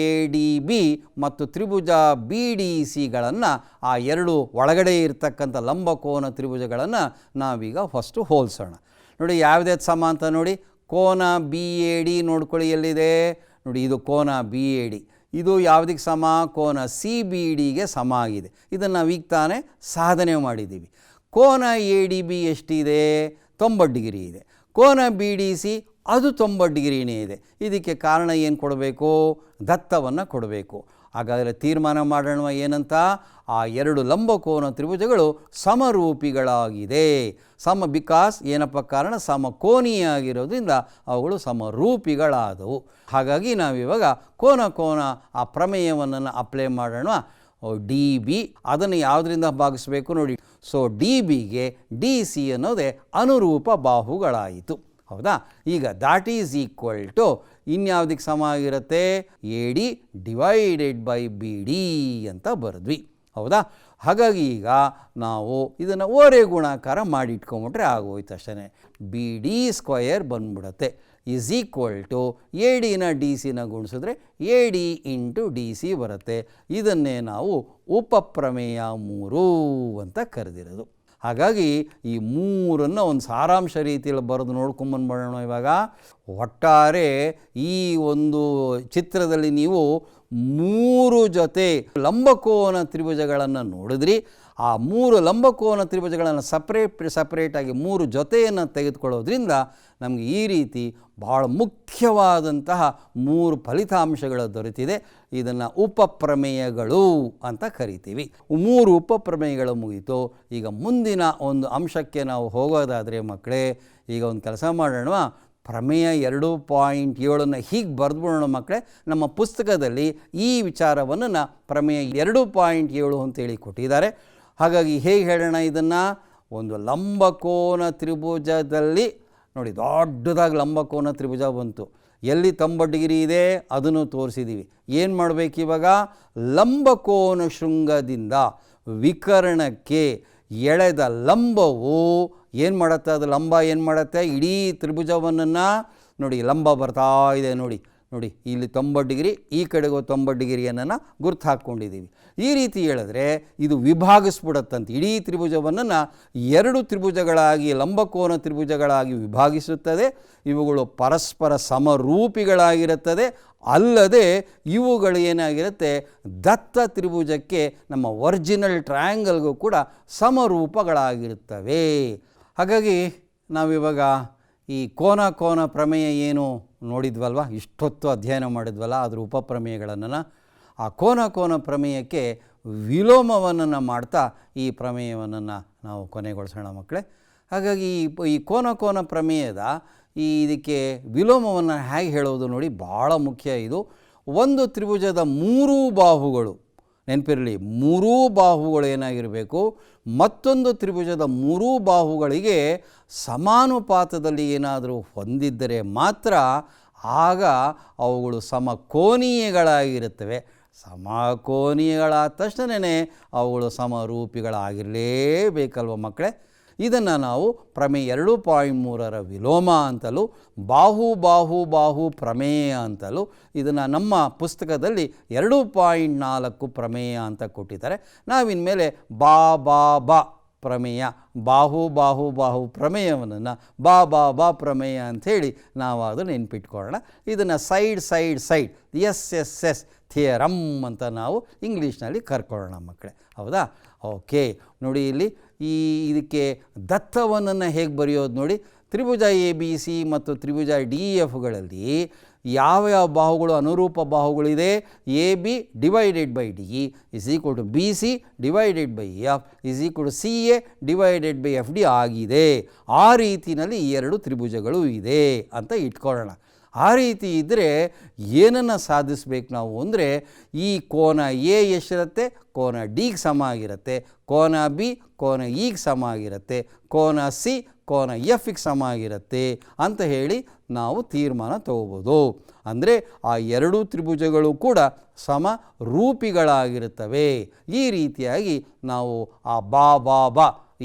ಎ ಡಿ ಬಿ ಮತ್ತು ತ್ರಿಭುಜ ಬಿ ಡಿ ಸಿಗಳನ್ನು, ಆ 2 ಒಳಗಡೆ ಇರ್ತಕ್ಕಂಥ ಲಂಬಕೋನ ತ್ರಿಭುಜಗಳನ್ನು ನಾವೀಗ ಫಸ್ಟು ಹೋಲಿಸೋಣ. ನೋಡಿ ಯಾವುದ್ಯಾವ್ದು ಸಮ ಅಂತ ನೋಡಿ, ಕೋನ ಬಿ ಎ ಡಿ ನೋಡ್ಕೊಳ್ಳಿ ಎಲ್ಲಿದೆ ನೋಡಿ, ಇದು ಕೋನ ಬಿ ಎ ಡಿ, ಇದು ಯಾವುದಕ್ಕೆ ಸಮ, ಕೋನ ಸಿ ಬಿ ಡಿಗೆ ಸಮ ಆಗಿದೆ. ಇದನ್ನು ನಾವು ಈಗ ತಾನೇ ಸಾಧನೆ ಮಾಡಿದ್ದೀವಿ. ಕೋನ ಎ ಡಿ ಬಿ ಎಷ್ಟಿದೆ 90 ಡಿಗ್ರಿ ಇದೆ, ಕೋನ ಬಿ ಡಿ ಸಿ ಅದು 90 ಡಿಗ್ರಿನೇ ಇದೆ. ಇದಕ್ಕೆ ಕಾರಣ ಏನು ಕೊಡಬೇಕು, ದತ್ತವನ್ನು ಕೊಡಬೇಕು. ಹಾಗಾದರೆ ತೀರ್ಮಾನ ಮಾಡೋಣ ಏನಂತ, ಆ 2 ಲಂಬಕೋನ ತ್ರಿಭುಜಗಳು ಸಮರೂಪಿಗಳಾಗಿದೆ. ಬಿಕಾಸ್ ಏನಪ್ಪ ಕಾರಣ, ಸಮಕೋನೀಯ ಆಗಿರೋದ್ರಿಂದ ಅವುಗಳು ಸಮರೂಪಿಗಳಾದವು. ಹಾಗಾಗಿ ನಾವಿವಾಗ ಕೋನ ಆ ಪ್ರಮೇಯವನ್ನು ಅಪ್ಲೈ ಮಾಡೋಣ. ಡಿ ಬಿ ಅದನ್ನು ಯಾವುದರಿಂದ ಭಾಗಿಸಬೇಕು ನೋಡಿ, ಸೊ ಡಿ ಬಿಗೆ ಡಿ ಸಿ ಅನ್ನೋದೇ ಅನುರೂಪ ಬಾಹುಗಳಾಯಿತು. ಹೌದಾ? ಈಗ ದಾಟ್ ಈಸ್ ಈಕ್ವಲ್ ಟು ಇನ್ಯಾವುದಕ್ಕೆ ಸಮ ಆಗಿರುತ್ತೆ, A D divided by B D ಅಂತ ಬರೆದ್ವಿ. ಹೌದಾ? ಹಾಗಾಗಿ ಈಗ ನಾವು ಇದನ್ನು ಓರೆ ಗುಣಾಕಾರ ಮಾಡಿ ಇಟ್ಕೊಂಬಿಟ್ರೆ ಆಗೋಯ್ತು ಅಷ್ಟೇ. ಬಿ ಡಿ ಸ್ಕ್ವಯರ್ ಬಂದ್ಬಿಡುತ್ತೆ ಈಸ್ ಈಕ್ವಲ್ ಟು ಎ ಡಿನ ಡಿ ಸಿನ ಗುಣಿಸಿದ್ರೆ A D into D C ಬರುತ್ತೆ. ಇದನ್ನೇ ನಾವು ಉಪಪ್ರಮೇಯ 3 ಅಂತ ಕರೆದಿರೋದು. ಹಾಗಾಗಿ ಈ 3 ಒಂದು ಸಾರಾಂಶ ರೀತಿಯಲ್ಲಿ ಬರೆದು ನೋಡ್ಕೊಂಬಂದ್ಬಿಡೋಣ. ಇವಾಗ ಒಟ್ಟಾರೆ ಈ ಒಂದು ಚಿತ್ರದಲ್ಲಿ ನೀವು 3 ಜೊತೆ ಲಂಬಕೋನ ತ್ರಿಭುಜಗಳನ್ನು ನೋಡಿದ್ರಿ. ಆ 3 ಲಂಬಕೋನ ತ್ರಿಭುಜಗಳನ್ನು ಸಪ್ರೇಟಾಗಿ 3 ಜೊತೆಯನ್ನು ತೆಗೆದುಕೊಳ್ಳೋದ್ರಿಂದ ನಮಗೆ ಈ ರೀತಿ ಭಾಳ ಮುಖ್ಯವಾದಂತಹ 3 ಫಲಿತಾಂಶಗಳು ದೊರೆತಿದೆ. ಇದನ್ನು ಉಪಪ್ರಮೇಯಗಳು ಅಂತ ಕರಿತೀವಿ. 3 ಉಪಪ್ರಮೇಯಗಳು ಮುಗಿತು. ಈಗ ಮುಂದಿನ ಒಂದು ಅಂಶಕ್ಕೆ ನಾವು ಹೋಗೋದಾದರೆ ಮಕ್ಕಳೇ, ಈಗ ಒಂದು ಕೆಲಸ ಮಾಡೋಣ, ಪ್ರಮೇಯ 2.7 ಹೀಗೆ ಬರೆದ್ಬಿಡೋಣ ಮಕ್ಕಳೇ. ನಮ್ಮ ಪುಸ್ತಕದಲ್ಲಿ ಈ ವಿಚಾರವನ್ನು ಪ್ರಮೇಯ 2.7 ಅಂತೇಳಿ ಕೊಟ್ಟಿದ್ದಾರೆ. ಹಾಗಾಗಿ ಹೇಗೆ ಹೇಳೋಣ ಇದನ್ನು, ಒಂದು ಲಂಬಕೋನ ತ್ರಿಭುಜದಲ್ಲಿ ನೋಡಿ ದೊಡ್ಡದಾಗಿ ಲಂಬಕೋನ ತ್ರಿಭುಜ ಬಂತು. ಎಲ್ಲಿ 90 ಡಿಗ್ರಿ ಇದೆ ಅದನ್ನು ತೋರಿಸಿದ್ದೀವಿ. ಏನು ಮಾಡಬೇಕು ಇವಾಗ? ಲಂಬಕೋನ ಶೃಂಗದಿಂದ ವಿಕರ್ಣಕ್ಕೆ ಎಳೆದ ಲಂಬವು ಏನು ಮಾಡುತ್ತೆ? ಅದು ಲಂಬ ಏನು ಮಾಡುತ್ತೆ? ಇಡೀ ತ್ರಿಭುಜವನ್ನು ನೋಡಿ ಲಂಬ ಬರ್ತಾ ಇದೆ ನೋಡಿ ನೋಡಿ ಇಲ್ಲಿ 90 ಡಿಗ್ರಿ, ಈ ಕಡೆಗೂ 90 ಡಿಗ್ರಿಯನ್ನು ಗುರ್ತು ಹಾಕ್ಕೊಂಡಿದ್ದೀವಿ. ಈ ರೀತಿ ಹೇಳಿದ್ರೆ ಇದು ವಿಭಾಗಿಸ್ಬಿಡತ್ತಂತೆ. ಇಡೀ ತ್ರಿಭುಜವನ್ನು 2 ತ್ರಿಭುಜಗಳಾಗಿ ಲಂಬಕೋನ ತ್ರಿಭುಜಗಳಾಗಿ ವಿಭಾಗಿಸುತ್ತದೆ. ಇವುಗಳು ಪರಸ್ಪರ ಸಮರೂಪಿಗಳಾಗಿರುತ್ತದೆ. ಅಲ್ಲದೆ ಇವುಗಳು ಏನಾಗಿರುತ್ತೆ? ದತ್ತ ತ್ರಿಭುಜಕ್ಕೆ ನಮ್ಮ ಒರಿಜಿನಲ್ ಟ್ರಯಾಂಗಲ್ಗೂ ಕೂಡ ಸಮರೂಪಗಳಾಗಿರುತ್ತವೆ. ಹಾಗಾಗಿ ನಾವಿವಾಗ ಈ ಕೋನ ಪ್ರಮೇಯ ಏನು ನೋಡಿದ್ವಲ್ವ, ಇಷ್ಟೊತ್ತು ಅಧ್ಯಯನ ಮಾಡಿದ್ವಲ್ಲ ಅದರ ಉಪಪ್ರಮೇಯಗಳನ್ನು, ಆ ಕೋನ ಪ್ರಮೇಯಕ್ಕೆ ವಿಲೋಮವನ್ನು ಮಾಡ್ತಾ ಈ ಪ್ರಮೇಯವನ್ನು ನಾವು ಕೊನೆಗೊಳಿಸೋಣ ಮಕ್ಕಳೇ. ಹಾಗಾಗಿ ಈ ಕೋನ ಪ್ರಮೇಯದ ಇದಕ್ಕೆ ವಿಲೋಮವನ್ನು ಹೇಗೆ ಹೇಳೋದು ನೋಡಿ, ಭಾಳ ಮುಖ್ಯ ಇದು. ಒಂದು ತ್ರಿಭುಜದ 3 ಬಾಹುಗಳು, ನೆನಪಿರಲಿ 3 ಬಾಹುಗಳು ಏನಾಗಿರಬೇಕು? ಮತ್ತೊಂದು ತ್ರಿಭುಜದ 3 ಬಾಹುಗಳಿಗೆ ಸಮಾನುಪಾತದಲ್ಲಿ ಏನಾದರೂ ಹೊಂದಿದ್ದರೆ ಮಾತ್ರ ಆಗ ಅವುಗಳು ಸಮಕೋನೀಯಗಳಾಗಿರುತ್ತವೆ. ಸಮಕೋನೀಯಗಳಾದ ತಕ್ಷಣವೇ ಅವುಗಳು ಸಮರೂಪಿಗಳಾಗಿರಲೇಬೇಕಲ್ವ ಮಕ್ಕಳೇ. ಇದನ್ನು ನಾವು ಪ್ರಮೇಯ 2.3ರ ವಿಲೋಮ ಅಂತಲೂ ಬಾಹು ಪ್ರಮೇಯ ಅಂತಲೂ, ಇದನ್ನು ನಮ್ಮ ಪುಸ್ತಕದಲ್ಲಿ 2.4 ಪ್ರಮೇಯ ಅಂತ ಕೊಟ್ಟಿದ್ದಾರೆ. ನಾವಿನ್ಮೇಲೆ ಬಾ ಪ್ರಮೇಯ, ಬಾಹು ಪ್ರಮೇಯವನ್ನು ಬಾ ಪ್ರಮೇಯ ಅಂಥೇಳಿ ನಾವು ಅದನ್ನು ನೆನ್ಪಿಟ್ಕೊಳ್ಳೋಣ. ಇದನ್ನು ಸೈಡ್ ಎಸ್ ಥಿಯರಮ್ ಅಂತ ನಾವು ಇಂಗ್ಲೀಷ್ನಲ್ಲಿ ಕರ್ಕೊಳ್ಳೋಣ ಮಕ್ಕಳೇ. ಹೌದಾ? ಓಕೆ. ನೋಡಿ ಇಲ್ಲಿ ಇದಕ್ಕೆ ದತ್ತವನ್ನು ಹೇಗೆ ಬರೆಯೋದು ನೋಡಿ. ತ್ರಿಭುಜ ABC ಮತ್ತು ತ್ರಿಭುಜ DEFಗಳಲ್ಲಿ ಯಾವ ಬಾಹುಗಳು ಅನುರೂಪ ಬಾಹುಗಳಿದೆ? AB /DE = BC /EF = CA /FD ಆಗಿದೆ. ಆ ರೀತಿಯಲ್ಲಿ ಈ 2 ತ್ರಿಭುಜಗಳು ಇದೆ ಅಂತ ಇಟ್ಕೊಳ್ಳೋಣ. ಆ ರೀತಿ ಇದ್ದರೆ ಏನನ್ನು ಸಾಧಿಸಬೇಕು ನಾವು ಅಂದರೆ, ಈ ಕೋನ A ಎಷ್ಟಿರುತ್ತೆ? ಕೋನ Dಗೆ ಸಮ ಆಗಿರುತ್ತೆ. ಕೋನ B ಕೋನ Eಗೆ ಸಮ ಆಗಿರುತ್ತೆ. ಕೋನ C ಕೋನ Fಗೆ ಸಮ ಆಗಿರುತ್ತೆ ಅಂತ ಹೇಳಿ ನಾವು ತೀರ್ಮಾನ ತಗೋಬೋದು. ಅಂದರೆ ಆ 2 ತ್ರಿಭುಜಗಳು ಕೂಡ ಸಮರೂಪಿಗಳಾಗಿರುತ್ತವೆ. ಈ ರೀತಿಯಾಗಿ ನಾವು ಆ ಬಾ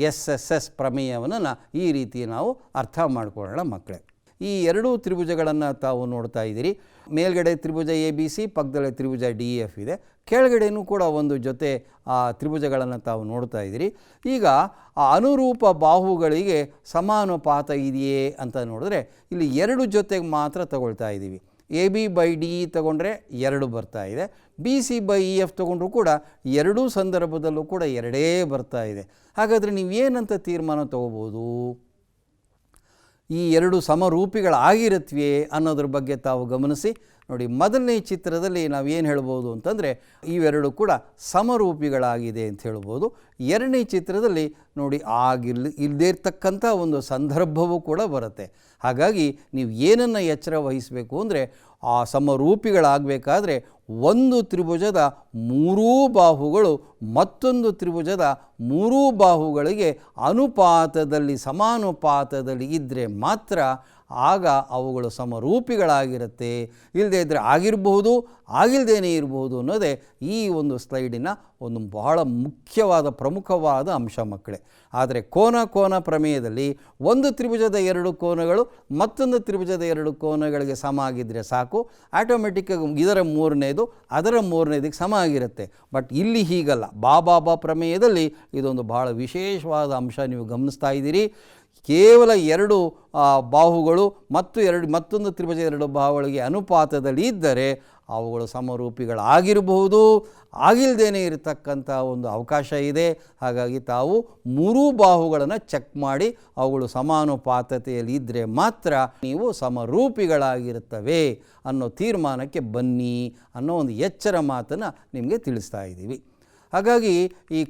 ಎಸ್ ಪ್ರಮೇಯವನ್ನು ಈ ರೀತಿ ನಾವು ಅರ್ಥ ಮಾಡ್ಕೊಳ್ಳೋಣ ಮಕ್ಕಳೇ. ಈ 2 ತ್ರಿಭುಜಗಳನ್ನು ತಾವು ನೋಡ್ತಾ ಇದ್ದೀರಿ. ಮೇಲ್ಗಡೆ ತ್ರಿಭುಜ ABC, ಪಕ್ಕದಲ್ಲೇ ತ್ರಿಭುಜ DEF ಇದೆ. ಕೆಳಗಡೆಯೂ ಕೂಡ ಒಂದು ಜೊತೆ ಆ ತ್ರಿಭುಜಗಳನ್ನು ತಾವು ನೋಡ್ತಾ ಇದ್ದೀರಿ. ಈಗ ಆ ಅನುರೂಪ ಬಾಹುಗಳಿಗೆ ಸಮಾನುಪಾತ ಇದೆಯೇ ಅಂತ ನೋಡಿದ್ರೆ ಇಲ್ಲಿ 2 ಜೊತೆಗೆ ಮಾತ್ರ ತಗೊಳ್ತಾ ಇದ್ದೀವಿ. AB/DE ತಗೊಂಡ್ರೆ 2 ಬರ್ತಾ ಇದೆ. BC/EF ತಗೊಂಡ್ರೂ ಕೂಡ 2 ಸಂದರ್ಭದಲ್ಲೂ ಕೂಡ 2 ಬರ್ತಾ ಇದೆ. ಹಾಗಾದರೆ ನೀವು ಏನಂತ ತೀರ್ಮಾನ ತಗೋಬೋದು? ಈ 2 ಸಮರೂಪಿಗಳಾಗಿರುತ್ತವೆ ಅನ್ನೋದ್ರ ಬಗ್ಗೆ ತಾವು ಗಮನಿಸಿ ನೋಡಿ. ಮೊದಲನೇ ಚಿತ್ರದಲ್ಲಿ ನಾವೇನು ಹೇಳ್ಬೋದು ಅಂತಂದರೆ ಇವೆರಡು ಕೂಡ ಸಮರೂಪಿಗಳಾಗಿದೆ ಅಂತ ಹೇಳ್ಬೋದು. ಎರಡನೇ ಚಿತ್ರದಲ್ಲಿ ನೋಡಿ ಇಲ್ಲದೇ ಇರ್ತಕ್ಕಂಥ ಒಂದು ಸಂದರ್ಭವೂ ಕೂಡ ಬರುತ್ತೆ. ಹಾಗಾಗಿ ನೀವು ಏನನ್ನು ಎಚ್ಚರ ವಹಿಸಬೇಕು ಅಂದರೆ, ಆ ಸಮರೂಪಿಗಳಾಗಬೇಕಾದ್ರೆ ಒಂದು ತ್ರಿಭುಜದ 3 ಬಾಹುಗಳು ಮತ್ತೊಂದು ತ್ರಿಭುಜದ 3 ಬಾಹುಗಳಿಗೆ ಅನುಪಾತದಲ್ಲಿ ಸಮಾನುಪಾತದಲ್ಲಿ ಇದ್ದರೆ ಮಾತ್ರ ಆಗ ಅವುಗಳು ಸಮರೂಪಿಗಳಾಗಿರುತ್ತೆ. ಇಲ್ಲದೇ ಇದ್ದರೆ ಆಗಿರಬಹುದು, ಆಗಿಲ್ಲದೇನೆ ಇರಬಹುದು ಅನ್ನೋದೇ ಈ ಒಂದು ಸ್ಲೈಡಿನ ಒಂದು ಬಹಳ ಮುಖ್ಯವಾದ ಪ್ರಮುಖವಾದ ಅಂಶ ಮಕ್ಕಳೇ. ಆದರೆ ಕೋನ ಪ್ರಮೇಯದಲ್ಲಿ ಒಂದು ತ್ರಿಭುಜದ 2 ಕೋನಗಳು ಮತ್ತೊಂದು ತ್ರಿಭುಜದ 2 ಕೋನಗಳಿಗೆ ಸಮ ಆಗಿದ್ದರೆ ಸಾಕು, ಆಟೋಮೆಟಿಕ್ಕಾಗಿ ಇದರ 3ನೇದು ಅದರ 3ನೇದಕ್ಕೆ ಸಮ ಆಗಿರುತ್ತೆ. ಬಟ್ ಇಲ್ಲಿ ಹೀಗಲ್ಲ. ಬಾ ಪ್ರಮೇಯದಲ್ಲಿ ಇದೊಂದು ಬಹಳ ವಿಶೇಷವಾದ ಅಂಶ ನೀವು ಗಮನಿಸ್ತಾ ಇದ್ದೀರಿ. ಕೇವಲ 2 ಬಾಹುಗಳು ಮತ್ತೊಂದು ತ್ರಿಭುಜ 2 ಬಾಹುಗಳಿಗೆ ಅನುಪಾತದಲ್ಲಿ ಇದ್ದರೆ ಅವುಗಳು ಸಮರೂಪಿಗಳಾಗಿರಬಹುದು, ಆಗಿಲ್ಲದೇನೆ ಇರತಕ್ಕಂಥ ಒಂದು ಅವಕಾಶ ಇದೆ. ಹಾಗಾಗಿ ತಾವು 3 ಬಾಹುಗಳನ್ನು ಚೆಕ್ ಮಾಡಿ ಅವುಗಳು ಸಮಾನುಪಾತತೆಯಲ್ಲಿ ಇದ್ದರೆ ಮಾತ್ರ ನೀವು ಸಮರೂಪಿಗಳಾಗಿರುತ್ತವೆ ಅನ್ನೋ ತೀರ್ಮಾನಕ್ಕೆ ಬನ್ನಿ ಅನ್ನೋ ಒಂದು ಎಚ್ಚರ ಮಾತನ್ನು ನಿಮಗೆ ತಿಳಿಸ್ತಾ ಇದ್ದೀವಿ. ಹಾಗಾಗಿ ಈ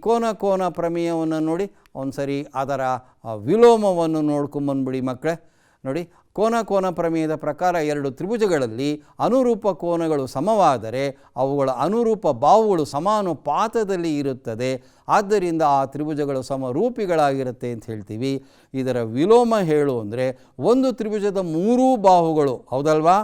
ಕೋನ ಪ್ರಮೇಯವನ್ನು ನೋಡಿ ಒಂದು ಸರಿ ಅದರ ವಿಲೋಮವನ್ನು ನೋಡ್ಕೊಂಬಂದ್ಬಿಡಿ ಮಕ್ಕಳೇ. ನೋಡಿ, ಕೋನ ಪ್ರಮೇಯದ ಪ್ರಕಾರ ಎರಡು ತ್ರಿಭುಜಗಳಲ್ಲಿ ಅನುರೂಪ ಕೋನಗಳು ಸಮವಾದರೆ ಅವುಗಳ ಅನುರೂಪ ಬಾಹುಗಳು ಸಮಾನುಪಾತದಲ್ಲಿ ಇರುತ್ತದೆ. ಆದ್ದರಿಂದ ಆ ತ್ರಿಭುಜಗಳು ಸಮರೂಪಿಗಳಾಗಿರುತ್ತೆ ಅಂತ ಹೇಳ್ತೀವಿ. ಇದರ ವಿಲೋಮ ಹೇಳು ಅಂದರೆ ಒಂದು ತ್ರಿಭುಜದ ಮೂರೂ ಬಾಹುಗಳು, ಹೌದಲ್ವಾ,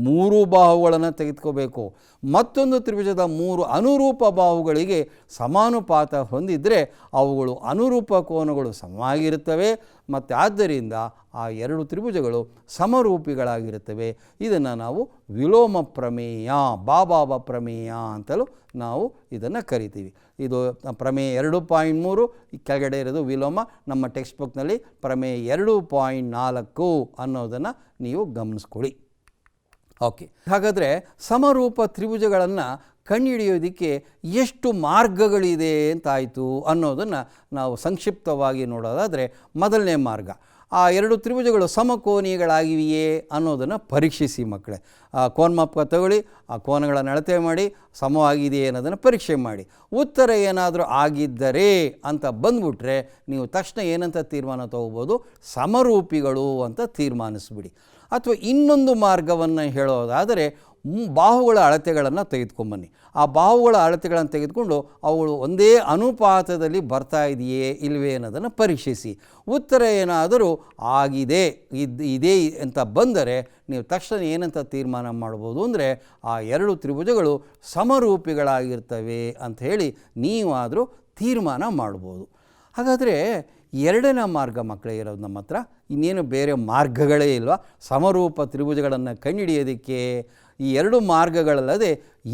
ಮೂರು ಬಾಹುಗಳನ್ನು ತೆಗೆದುಕೋಬೇಕು. ಮತ್ತೊಂದು ತ್ರಿಭುಜದ ಮೂರು ಅನುರೂಪ ಬಾಹುಗಳಿಗೆ ಸಮಾನುಪಾತ ಹೊಂದಿದರೆ ಅವುಗಳು ಅನುರೂಪ ಕೋನಗಳು ಸಮವಾಗಿರುತ್ತವೆ ಮತ್ತು ಆದ್ದರಿಂದ ಆ ಎರಡು ತ್ರಿಭುಜಗಳು ಸಮರೂಪಿಗಳಾಗಿರುತ್ತವೆ. ಇದನ್ನು ನಾವು ವಿಲೋಮ ಪ್ರಮೇಯ, ಬಾಬಾಬ ಪ್ರಮೇಯ ಅಂತಲೂ ನಾವು ಇದನ್ನು ಕರಿತೀವಿ. ಇದು ಪ್ರಮೇಯ 2.3, ಕೆಳಗಡೆ ಇರೋದು ವಿಲೋಮ. ನಮ್ಮ ಟೆಕ್ಸ್ಟ್ ಬುಕ್ನಲ್ಲಿ ಪ್ರಮೇಯ 2.4 ಅನ್ನೋದನ್ನು ನೀವು ಗಮನಿಸ್ಕೊಳ್ಳಿ. ಓಕೆ, ಹಾಗಾದರೆ ಸಮರೂಪ ತ್ರಿಭುಜಗಳನ್ನು ಕಂಡುಹಿಡಿಯೋದಕ್ಕೆ ಎಷ್ಟು ಮಾರ್ಗಗಳಿದೆ ಅಂತಾಯಿತು ಅನ್ನೋದನ್ನು ನಾವು ಸಂಕ್ಷಿಪ್ತವಾಗಿ ನೋಡೋದಾದರೆ, ಮೊದಲನೇ ಮಾರ್ಗ, ಆ ಎರಡು ತ್ರಿಭುಜಗಳು ಸಮಕೋನೀಯಗಳಾಗಿವೆಯೇ ಅನ್ನೋದನ್ನು ಪರೀಕ್ಷಿಸಿ ಮಕ್ಕಳೇ. ಕೋನಮಾಪಕ ತಗೊಳ್ಳಿ, ಆ ಕೋನಗಳನ್ನು ಅಳತೆ ಮಾಡಿ ಸಮವಾಗಿದೆಯೇ ಅನ್ನೋದನ್ನು ಪರೀಕ್ಷೆ ಮಾಡಿ. ಉತ್ತರ ಏನಾದರೂ ಆಗಿದ್ದರೆ ಅಂತ ಬಂದುಬಿಟ್ರೆ ನೀವು ತಕ್ಷಣ ಏನಂತ ತೀರ್ಮಾನ ತಗೋಬೋದು, ಸಮರೂಪಿಗಳು ಅಂತ ತೀರ್ಮಾನಿಸ್ಬಿಡಿ. ಅಥವಾ ಇನ್ನೊಂದು ಮಾರ್ಗವನ್ನು ಹೇಳೋದಾದರೆ, ಬಾಹುಗಳ ಅಳತೆಗಳನ್ನು ತೆಗೆದುಕೊಂಬನ್ನಿ. ಆ ಬಾಹುಗಳ ಅಳತೆಗಳನ್ನು ತೆಗೆದುಕೊಂಡು ಅವುಗಳು ಒಂದೇ ಅನುಪಾತದಲ್ಲಿ ಬರ್ತಾ ಇದೆಯೇ ಇಲ್ಲವೇ ಅನ್ನೋದನ್ನು ಪರೀಕ್ಷಿಸಿ. ಉತ್ತರ ಏನಾದರೂ ಆಗಿದೆ ಇದೆ ಅಂತ ಬಂದರೆ ನೀವು ತಕ್ಷಣ ಏನಂತ ತೀರ್ಮಾನ ಮಾಡ್ಬೋದು ಅಂದರೆ ಆ ಎರಡು ತ್ರಿಭುಜಗಳು ಸಮರೂಪಿಗಳಾಗಿರ್ತವೆ ಅಂತ ಹೇಳಿ ನೀವಾದರೂ ತೀರ್ಮಾನ ಮಾಡ್ಬೋದು. ಹಾಗಾದರೆ ಎರಡನೇ ಮಾರ್ಗ ಮಕ್ಕಳೇ ಇರೋದು ನಮ್ಮ ಹತ್ರ, ಇನ್ನೇನು ಬೇರೆ ಮಾರ್ಗಗಳೇ ಇಲ್ವಾ ಸಮರೂಪ ತ್ರಿಭುಜಗಳನ್ನು ಕಂಡುಹಿಡಿಯೋದಕ್ಕೆ? ಈ ಎರಡು ಮಾರ್ಗಗಳಲ್ಲದೆ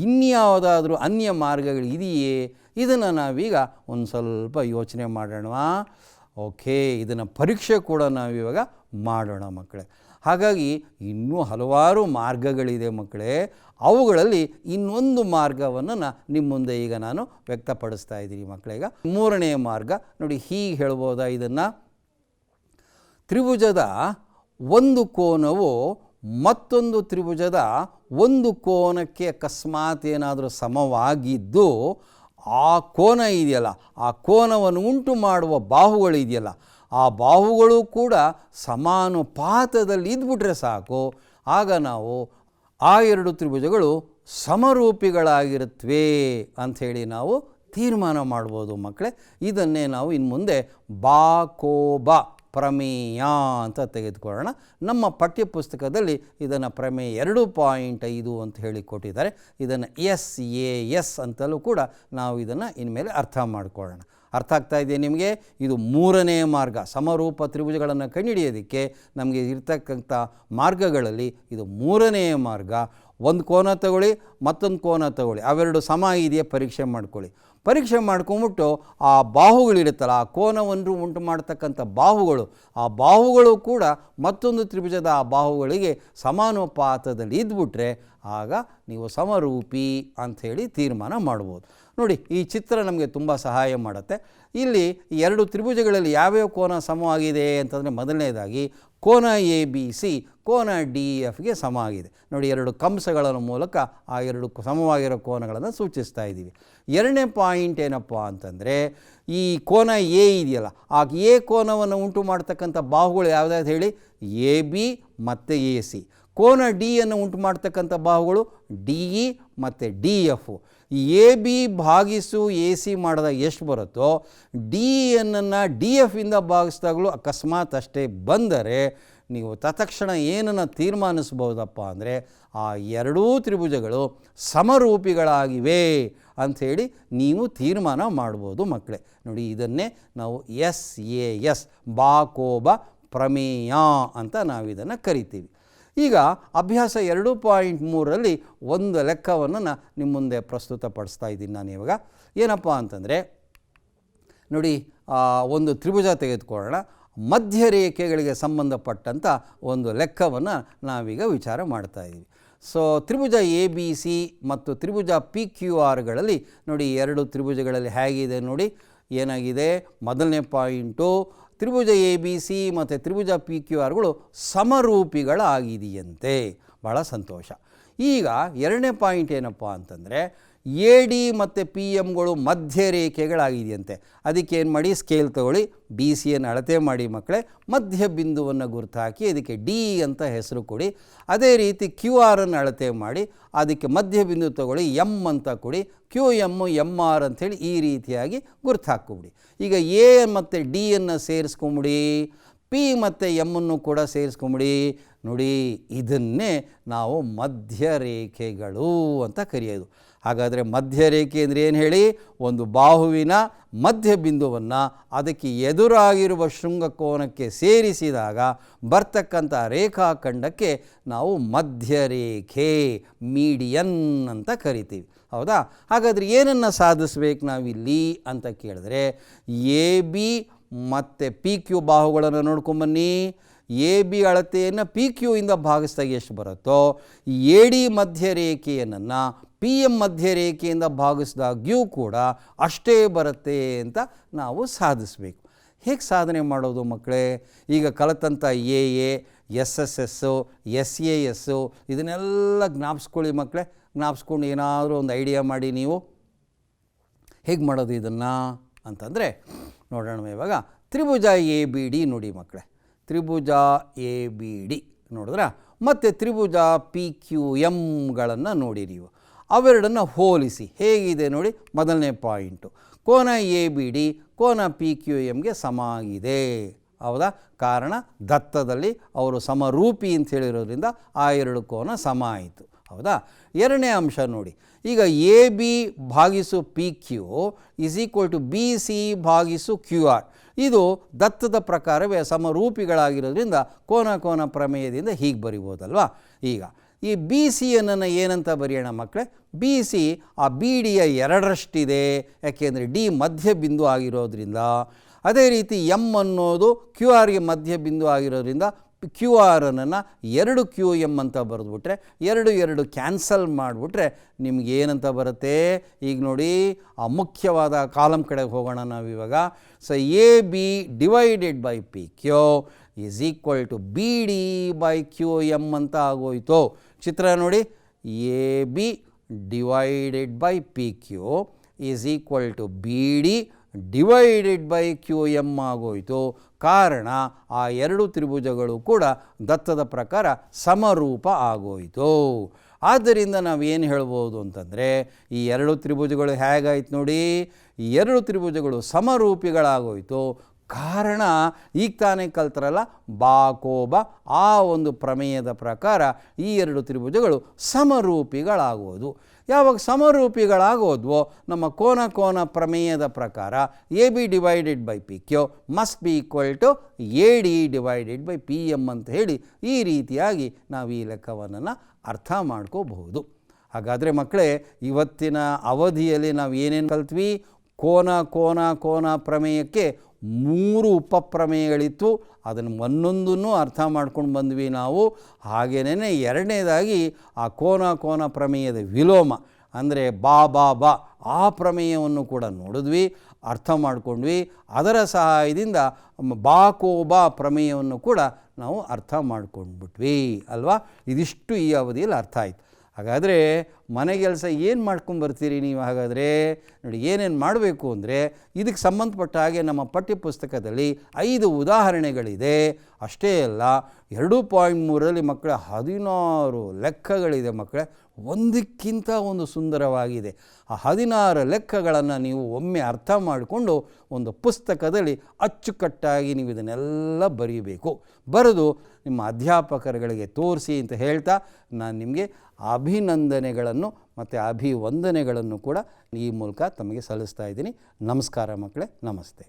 ಇನ್ಯಾವುದಾದ್ರೂ ಅನ್ಯ ಮಾರ್ಗಗಳು ಇದೆಯೇ? ಇದನ್ನು ನಾವೀಗ ಒಂದು ಸ್ವಲ್ಪ ಯೋಚನೆ ಮಾಡೋಣ. ಓಕೆ, ಇದನ್ನು ಪರೀಕ್ಷೆ ಕೂಡ ನಾವಿವಾಗ ಮಾಡೋಣ ಮಕ್ಕಳೇ. ಹಾಗಾಗಿ ಇನ್ನೂ ಹಲವಾರು ಮಾರ್ಗಗಳಿದೆ ಮಕ್ಕಳೇ. ಅವುಗಳಲ್ಲಿ ಇನ್ನೊಂದು ಮಾರ್ಗವನ್ನು ನಿಮ್ಮ ಮುಂದೆ ಈಗ ನಾನು ವ್ಯಕ್ತಪಡಿಸ್ತಾ ಇದ್ದೀನಿ ಮಕ್ಕಳೀಗ. ಮೂರನೆಯ ಮಾರ್ಗ ನೋಡಿ, ಹೀಗೆ ಹೇಳ್ಬೋದಾ ಇದನ್ನು, ತ್ರಿಭುಜದ ಒಂದು ಕೋನವು ಮತ್ತೊಂದು ತ್ರಿಭುಜದ ಒಂದು ಕೋನಕ್ಕೆ ಅಕಸ್ಮಾತ್ ಏನಾದರೂ ಸಮವಾಗಿದ್ದು ಆ ಕೋನ ಇದೆಯಲ್ಲ, ಆ ಕೋನವನ್ನು ಉಂಟು ಮಾಡುವ ಬಾಹುಗಳು ಇದೆಯಲ್ಲ, ಆ ಬಾಹುಗಳು ಕೂಡ ಸಮಾನುಪಾತದಲ್ಲಿ ಇದ್ಬಿಟ್ರೆ ಸಾಕು, ಆಗ ನಾವು ಆ ಎರಡು ತ್ರಿಭುಜಗಳು ಸಮರೂಪಿಗಳಾಗಿರುತ್ತವೆ ಅಂಥೇಳಿ ನಾವು ತೀರ್ಮಾನ ಮಾಡ್ಬೋದು ಮಕ್ಕಳೇ. ಇದನ್ನೇ ನಾವು ಇನ್ನು ಮುಂದೆ ಬಾಕೋಬ ಪ್ರಮೇಯ ಅಂತ ತೆಗೆದುಕೊಳ್ಳೋಣ. ನಮ್ಮ ಪಠ್ಯಪುಸ್ತಕದಲ್ಲಿ ಇದನ್ನು ಪ್ರಮೇಯ 2.5 ಅಂತ ಹೇಳಿ ಕೊಟ್ಟಿದ್ದಾರೆ. ಇದನ್ನು SAS ಅಂತಲೂ ಕೂಡ ನಾವು ಇದನ್ನು ಇನ್ಮೇಲೆ ಅರ್ಥ ಮಾಡಿಕೊಳ್ಳೋಣ. ಅರ್ಥ ಆಗ್ತಾ ಇದೆಯಾ ನಿಮಗೆ? ಇದು ಮೂರನೇ ಮಾರ್ಗ. ಸಮರೂಪ ತ್ರಿಭುಜಗಳನ್ನು ಕಂಡುಹಿಡಿಯೋದಕ್ಕೆ ನಮಗೆ ಇರ್ತಕ್ಕಂಥ ಮಾರ್ಗಗಳಲ್ಲಿ ಇದು ಮೂರನೇ ಮಾರ್ಗ. ಒಂದು ಕೋನ ತಗೊಳ್ಳಿ, ಮತ್ತೊಂದು ಕೋನ ತಗೊಳ್ಳಿ, ಅವೆರಡು ಸಮ ಇದೆಯೇ ಪರೀಕ್ಷೆ ಮಾಡ್ಕೊಳ್ಳಿ. ಪರೀಕ್ಷೆ ಮಾಡ್ಕೊಂಬಿಟ್ಟು ಆ ಬಾಹುಗಳಿರುತ್ತಲ್ಲ, ಆ ಕೋನವನ್ನು ಉಂಟು ಮಾಡ್ತಕ್ಕಂಥ ಬಾಹುಗಳು, ಆ ಬಾಹುಗಳು ಕೂಡ ಮತ್ತೊಂದು ತ್ರಿಭುಜದ ಆ ಬಾಹುಗಳಿಗೆ ಸಮಾನುಪಾತದಲ್ಲಿ ಇದ್ಬಿಟ್ರೆ ಆಗ ನೀವು ಸಮರೂಪಿ ಅಂಥೇಳಿ ತೀರ್ಮಾನ ಮಾಡ್ಬೋದು. ನೋಡಿ, ಈ ಚಿತ್ರ ನಮಗೆ ತುಂಬ ಸಹಾಯ ಮಾಡುತ್ತೆ. ಇಲ್ಲಿ ಎರಡು ತ್ರಿಭುಜಗಳಲ್ಲಿ ಯಾವ್ಯಾವ ಕೋನ ಸಮವಾಗಿದೆ ಅಂತಂದರೆ, ಮೊದಲನೇದಾಗಿ ಕೋನ ABC ಕೋನ DFಗೆ ಸಮ ಆಗಿದೆ. ನೋಡಿ, ಎರಡು ಕಂಸಗಳ ಮೂಲಕ ಆ ಎರಡು ಸಮವಾಗಿರೋ ಕೋನಗಳನ್ನು ಸೂಚಿಸ್ತಾ ಇದ್ದೀವಿ. ಎರಡನೇ ಪಾಯಿಂಟ್ ಏನಪ್ಪ ಅಂತಂದರೆ, ಈ ಕೋನ A ಇದೆಯಲ್ಲ, ಆ A ಕೋನವನ್ನು ಉಂಟು ಮಾಡ್ತಕ್ಕಂಥ ಬಾಹುಗಳು ಯಾವುದಾದ್ರು ಹೇಳಿ, AB ಮತ್ತು AC. ಕೋನ ಡಿಯನ್ನು ಉಂಟು ಮಾಡ್ತಕ್ಕಂಥ ಬಾಹುಗಳು DE ಮತ್ತು DF. AB ಭಾಗಿಸು AC ಮಾಡಿದಾಗ ಎಷ್ಟು ಬರುತ್ತೋ DEಯನ್ನು DFಯಿಂದ ಭಾಗಿಸಿದಾಗಲೂ ಅಕಸ್ಮಾತ್ ಅಷ್ಟೇ ಬಂದರೆ ನೀವು ತತ್ಕ್ಷಣ ಏನನ್ನು ತೀರ್ಮಾನಿಸ್ಬೋದಪ್ಪ ಅಂದರೆ ಆ ಎರಡೂ ತ್ರಿಭುಜಗಳು ಸಮರೂಪಿಗಳಾಗಿವೆ ಅಂಥೇಳಿ ನೀವು ತೀರ್ಮಾನ ಮಾಡ್ಬೋದು ಮಕ್ಕಳೇ. ನೋಡಿ, ಇದನ್ನೇ ನಾವು SAS ಬಾಕೋಬ ಪ್ರಮೇಯ ಅಂತ ನಾವಿದನ್ನು ಕರಿತೀವಿ. ಈಗ ಅಭ್ಯಾಸ 2.3ರಲ್ಲಿ ಒಂದು ಲೆಕ್ಕವನ್ನು ನಿಮ್ಮ ಮುಂದೆ ಪ್ರಸ್ತುತಪಡಿಸ್ತಾ ಇದ್ದೀನಿ ನಾನು ಇವಾಗ. ಏನಪ್ಪ ಅಂತಂದರೆ ನೋಡಿ, ಒಂದು ತ್ರಿಭುಜ ತೆಗೆದುಕೊಳ್ಳೋಣ. ಮಧ್ಯರೇಖೆಗಳಿಗೆ ಸಂಬಂಧಪಟ್ಟಂಥ ಒಂದು ಲೆಕ್ಕವನ್ನು ನಾವೀಗ ವಿಚಾರ ಮಾಡ್ತಾ ಇದ್ದೀವಿ. ಸೊ ತ್ರಿಭುಜ ABC ಮತ್ತು ತ್ರಿಭುಜ PQRಗಳಲ್ಲಿ ನೋಡಿ, ಎರಡು ತ್ರಿಭುಜಗಳಲ್ಲಿ ಹೇಗಿದೆ ನೋಡಿ, ಏನಾಗಿದೆ, ಮೊದಲನೇ ಪಾಯಿಂಟು ತ್ರಿಭುಜ ABC ಮತ್ತು ತ್ರಿಭುಜ PQRಗಳು ಸಮರೂಪಿಗಳಾಗಿದೆಯಂತೆ. ಭಾಳ ಸಂತೋಷ. ಈಗ ಎರಡನೇ ಪಾಯಿಂಟ್ ಏನಪ್ಪ ಅಂತಂದರೆ, ಎ ಡಿ ಮತ್ತು ಪಿ ಎಮ್ಗಳು ಮಧ್ಯ ರೇಖೆಗಳಾಗಿದೆಯಂತೆ. ಅದಕ್ಕೆ ಏನು ಮಾಡಿ, ಸ್ಕೇಲ್ ತಗೊಳ್ಳಿ, ಬಿ ಸಿಯನ್ನು ಅಳತೆ ಮಾಡಿ ಮಕ್ಕಳೇ, ಮಧ್ಯ ಬಿಂದುವನ್ನು ಗುರುತು ಹಾಕಿ ಅದಕ್ಕೆ ಡಿ ಅಂತ ಹೆಸರು ಕೊಡಿ. ಅದೇ ರೀತಿ ಕ್ಯೂ ಆರನ್ನು ಅಳತೆ ಮಾಡಿ ಅದಕ್ಕೆ ಮಧ್ಯ ಬಿಂದು ತಗೊಳ್ಳಿ, ಎಮ್ ಅಂತ ಕೊಡಿ, ಕ್ಯೂ ಎಮ್ಮು ಎಮ್ ಆರ್ ಅಂಥೇಳಿ ಈ ರೀತಿಯಾಗಿ ಗುರುತು ಹಾಕ್ಕೊಬಿಡಿ. ಈಗ ಎ ಮತ್ತು ಡಿಯನ್ನು ಸೇರಿಸ್ಕೊಂಬಿಡಿ, ಪಿ ಮತ್ತು ಎಮ್ಮನ್ನು ಕೂಡ ಸೇರಿಸ್ಕೊಂಬಿಡಿ. ನೋಡಿ, ಇದನ್ನೇ ನಾವು ಮಧ್ಯರೇಖೆಗಳು ಅಂತ ಕರೆಯೋದು. ಹಾಗಾದರೆ ಮಧ್ಯರೇಖೆ ಅಂದರೆ ಏನು ಹೇಳಿ, ಒಂದು ಬಾಹುವಿನ ಮಧ್ಯ ಬಿಂದುವನ್ನು ಅದಕ್ಕೆ ಎದುರಾಗಿರುವ ಶೃಂಗಕೋನಕ್ಕೆ ಸೇರಿಸಿದಾಗ ಬರ್ತಕ್ಕಂಥ ರೇಖಾಖಂಡಕ್ಕೆ ನಾವು ಮಧ್ಯರೇಖೆ, ಮೀಡಿಯನ್ ಅಂತ ಕರಿತೀವಿ. ಹೌದಾ? ಹಾಗಾದರೆ ಏನನ್ನು ಸಾಧಿಸ್ಬೇಕು ನಾವಿಲ್ಲಿ ಅಂತ ಕೇಳಿದ್ರೆ, ಎ ಬಿ ಮತ್ತು ಪಿ ಕ್ಯೂ ಬಾಹುಗಳನ್ನು ನೋಡ್ಕೊಂಬನ್ನಿ. ಎ ಬಿ ಅಳತೆಯನ್ನು ಪಿ ಕ್ಯೂ ಇಂದ ಭಾಗಿಸಿದಾಗ ಎಷ್ಟು ಬರುತ್ತೋ, ಎ ಡಿ ಮಧ್ಯರೇಖೆಯನ್ನು ಪಿ ಎಮ್ ಮಧ್ಯರೇಖೆಯಿಂದ ಭಾಗಿಸಿದಾಗ್ಯೂ ಕೂಡ ಅಷ್ಟೇ ಬರುತ್ತೆ ಅಂತ ನಾವು ಸಾಧಿಸಬೇಕು. ಹೇಗೆ ಸಾಧನೆ ಮಾಡೋದು ಮಕ್ಕಳೇ? ಈಗ ಕಲಿತಂಥ A S S S, S A S ಇದನ್ನೆಲ್ಲ ಜ್ಞಾಪಿಸ್ಕೊಳ್ಳಿ ಮಕ್ಕಳೇ. ಜ್ಞಾಪಿಸ್ಕೊಂಡು ಏನಾದರೂ ಒಂದು ಐಡಿಯಾ ಮಾಡಿ ನೀವು ಹೇಗೆ ಮಾಡೋದು ಇದನ್ನು ಅಂತಂದರೆ ನೋಡೋಣ. ಇವಾಗ ತ್ರಿಭುಜ ಎ ಬಿ ಡಿ ನೋಡಿ ಮಕ್ಕಳೇ, ತ್ರಿಭುಜ ಎ ಬಿ ಡಿ ನೋಡಿದ್ರ, ಮತ್ತು ತ್ರಿಭುಜ ಪಿ ಕ್ಯೂ ಎಮ್ಗಳನ್ನು ನೋಡಿ ನೀವು. ಅವೆರಡನ್ನು ಹೋಲಿಸಿ ಹೇಗಿದೆ ನೋಡಿ. ಮೊದಲನೇ ಪಾಯಿಂಟು, ಕೋನ ಎ ಬಿ ಡಿ ಕೋನ ಪಿ ಕ್ಯೂ ಎಮ್ಗೆ ಸಮ ಆಗಿದೆ. ಹೌದಾ? ಕಾರಣ ದತ್ತದಲ್ಲಿ ಅವರು ಸಮರೂಪಿ ಅಂತ ಹೇಳಿರೋದ್ರಿಂದ ಆ ಎರಡು ಕೋನ ಸಮ ಆಯಿತು. ಹೌದಾ? ಎರಡನೇ ಅಂಶ ನೋಡಿ, ಈಗ ಎ ಬಿ ಭಾಗಿಸು P Q is equal to B C ಭಾಗಿಸು ಕ್ಯೂ ಆರ್. ಇದು ದತ್ತದ ಪ್ರಕಾರವೇ ಸಮರೂಪಿಗಳಾಗಿರೋದ್ರಿಂದ ಕೋನ ಪ್ರಮೇಯದಿಂದ ಹೀಗೆ ಬರಿಬೋದಲ್ವಾ. ಈಗ ಈ ಬಿ ಸಿಯನ್ನು ಏನಂತ ಬರೆಯೋಣ ಮಕ್ಕಳೇ? ಬಿ ಸಿ ಆ ಬಿ ಡಿಯ ಎರಡರಷ್ಟಿದೆ, ಯಾಕೆಂದರೆ ಡಿ ಮಧ್ಯ ಬಿಂದು ಆಗಿರೋದ್ರಿಂದ. ಅದೇ ರೀತಿ ಎಮ್ ಅನ್ನೋದು ಕ್ಯೂ ಆರ್ಗೆ ಮಧ್ಯ ಬಿಂದು ಆಗಿರೋದ್ರಿಂದ ಕ್ಯೂ ಆರನ್ನು 2 ಕ್ಯೂ ಎಮ್ ಅಂತ ಬರೆದ್ಬಿಟ್ರೆ, 2 ಕ್ಯಾನ್ಸಲ್ ಮಾಡಿಬಿಟ್ರೆ ನಿಮ್ಗೆ ಏನಂತ ಬರುತ್ತೆ? ಈಗ ನೋಡಿ, ಆ ಮುಖ್ಯವಾದ ಕಾಲಮ್ ಕಡೆಗೆ ಹೋಗೋಣ ನಾವಿವಾಗ. So A B divided by P Q is equal to B D by Q M ಅಂತ ಆಗೋಯ್ತು. ಚಿತ್ರ ನೋಡಿ, A B divided by P Q is equal to B D divided by Q M ಆಗೋಯಿತು. ಕಾರಣ ಆ ಎರಡು ತ್ರಿಭುಜಗಳು ಕೂಡ ದತ್ತದ ಪ್ರಕಾರ ಸಮರೂಪ ಆಗೋಯಿತು. ಆದ್ದರಿಂದ ನಾವೇನು ಹೇಳ್ಬೋದು ಅಂತಂದರೆ, ಈ ಎರಡು ತ್ರಿಭುಜಗಳು ಹೇಗಾಯ್ತು ನೋಡಿ, ಈ ಎರಡು ತ್ರಿಭುಜಗಳು ಸಮರೂಪಿಗಳಾಗೋಯಿತು. ಕಾರಣ ಈಗ ತಾನೇ ಕಲ್ತರಲ್ಲ ಬಾಕೋಬ, ಆ ಒಂದು ಪ್ರಮೇಯದ ಪ್ರಕಾರ ಈ ಎರಡು ತ್ರಿಭುಜಗಳು ಸಮರೂಪಿಗಳಾಗೋದು. ಯಾವಾಗ ಸಮರೂಪಿಗಳಾಗೋದ್ವೋ ನಮ್ಮ ಕೋನ ಪ್ರಮೇಯದ ಪ್ರಕಾರ A B divided by P Q must be equal to A D divided by P M ಅಂತ ಹೇಳಿ ಈ ರೀತಿಯಾಗಿ ನಾವು ಈ ಲೆಕ್ಕವನ್ನು ಅರ್ಥ ಮಾಡ್ಕೋಬಹುದು. ಹಾಗಾದರೆ ಮಕ್ಕಳೇ, ಇವತ್ತಿನ ಅವಧಿಯಲ್ಲಿ ನಾವು ಏನೇನು ಕಲ್ತ್ವಿ? ಕೋನ ಪ್ರಮೇಯಕ್ಕೆ 3 ಉಪಪ್ರಮೇಯಗಳಿತ್ತು. ಅದನ್ನು ಒಂದೊಂದನ್ನು ಅರ್ಥ ಮಾಡ್ಕೊಂಡು ಬಂದ್ವಿ ನಾವು. ಹಾಗೇನೇ ಎರಡನೇದಾಗಿ ಆ ಕೋನ ಪ್ರಮೇಯದ ವಿಲೋಮ ಅಂದರೆ ಬಾ ಆ ಪ್ರಮೇಯವನ್ನು ಕೂಡ ನೋಡಿದ್ವಿ, ಅರ್ಥ ಮಾಡ್ಕೊಂಡ್ವಿ. ಅದರ ಸಹಾಯದಿಂದ ಬಾಕೋಬಾ ಪ್ರಮೇಯವನ್ನು ಕೂಡ ನಾವು ಅರ್ಥ ಮಾಡ್ಕೊಂಡ್ಬಿಟ್ವಿ ಅಲ್ವಾ. ಇದಿಷ್ಟು ಈ ಅವಧಿಯಲ್ಲಿ ಅರ್ಥ ಆಯಿತು. ಹಾಗಾದರೆ ಮನೆಗೆಲಸ ಏನು ಮಾಡ್ಕೊಂಬರ್ತೀರಿ ನೀವು? ಹಾಗಾದರೆ ನೋಡಿ, ಏನೇನು ಮಾಡಬೇಕು ಅಂದರೆ ಇದಕ್ಕೆ ಸಂಬಂಧಪಟ್ಟ ಹಾಗೆ ನಮ್ಮ ಪಠ್ಯಪುಸ್ತಕದಲ್ಲಿ 5 ಉದಾಹರಣೆಗಳಿದೆ. ಅಷ್ಟೇ ಅಲ್ಲ, 2.3ರಲ್ಲಿ ಮಕ್ಕಳ 16 ಲೆಕ್ಕಗಳಿದೆ ಮಕ್ಕಳೇ. ಒಂದಕ್ಕಿಂತ ಒಂದು ಸುಂದರವಾಗಿದೆ. ಆ 16 ಲೆಕ್ಕಗಳನ್ನು ನೀವು ಒಮ್ಮೆ ಅರ್ಥ ಮಾಡಿಕೊಂಡು ಒಂದು ಪುಸ್ತಕದಲ್ಲಿ ಅಚ್ಚುಕಟ್ಟಾಗಿ ನೀವು ಇದನ್ನೆಲ್ಲ ಬರೀಬೇಕು. ಬರೆದು ನಿಮ್ಮ ಅಧ್ಯಾಪಕರುಗಳಿಗೆ ತೋರಿಸಿ ಅಂತ ಹೇಳ್ತಾ ನಾನು ನಿಮಗೆ ಅಭಿನಂದನೆಗಳನ್ನು ಮತ್ತು ಅಭಿವಂದನೆಗಳನ್ನು ಕೂಡ ಈ ಮೂಲಕ ತಮಗೆ ಸಲ್ಲಿಸ್ತಾ ಇದ್ದೀನಿ. ನಮಸ್ಕಾರ ಮಕ್ಕಳೇ, ನಮಸ್ತೆ.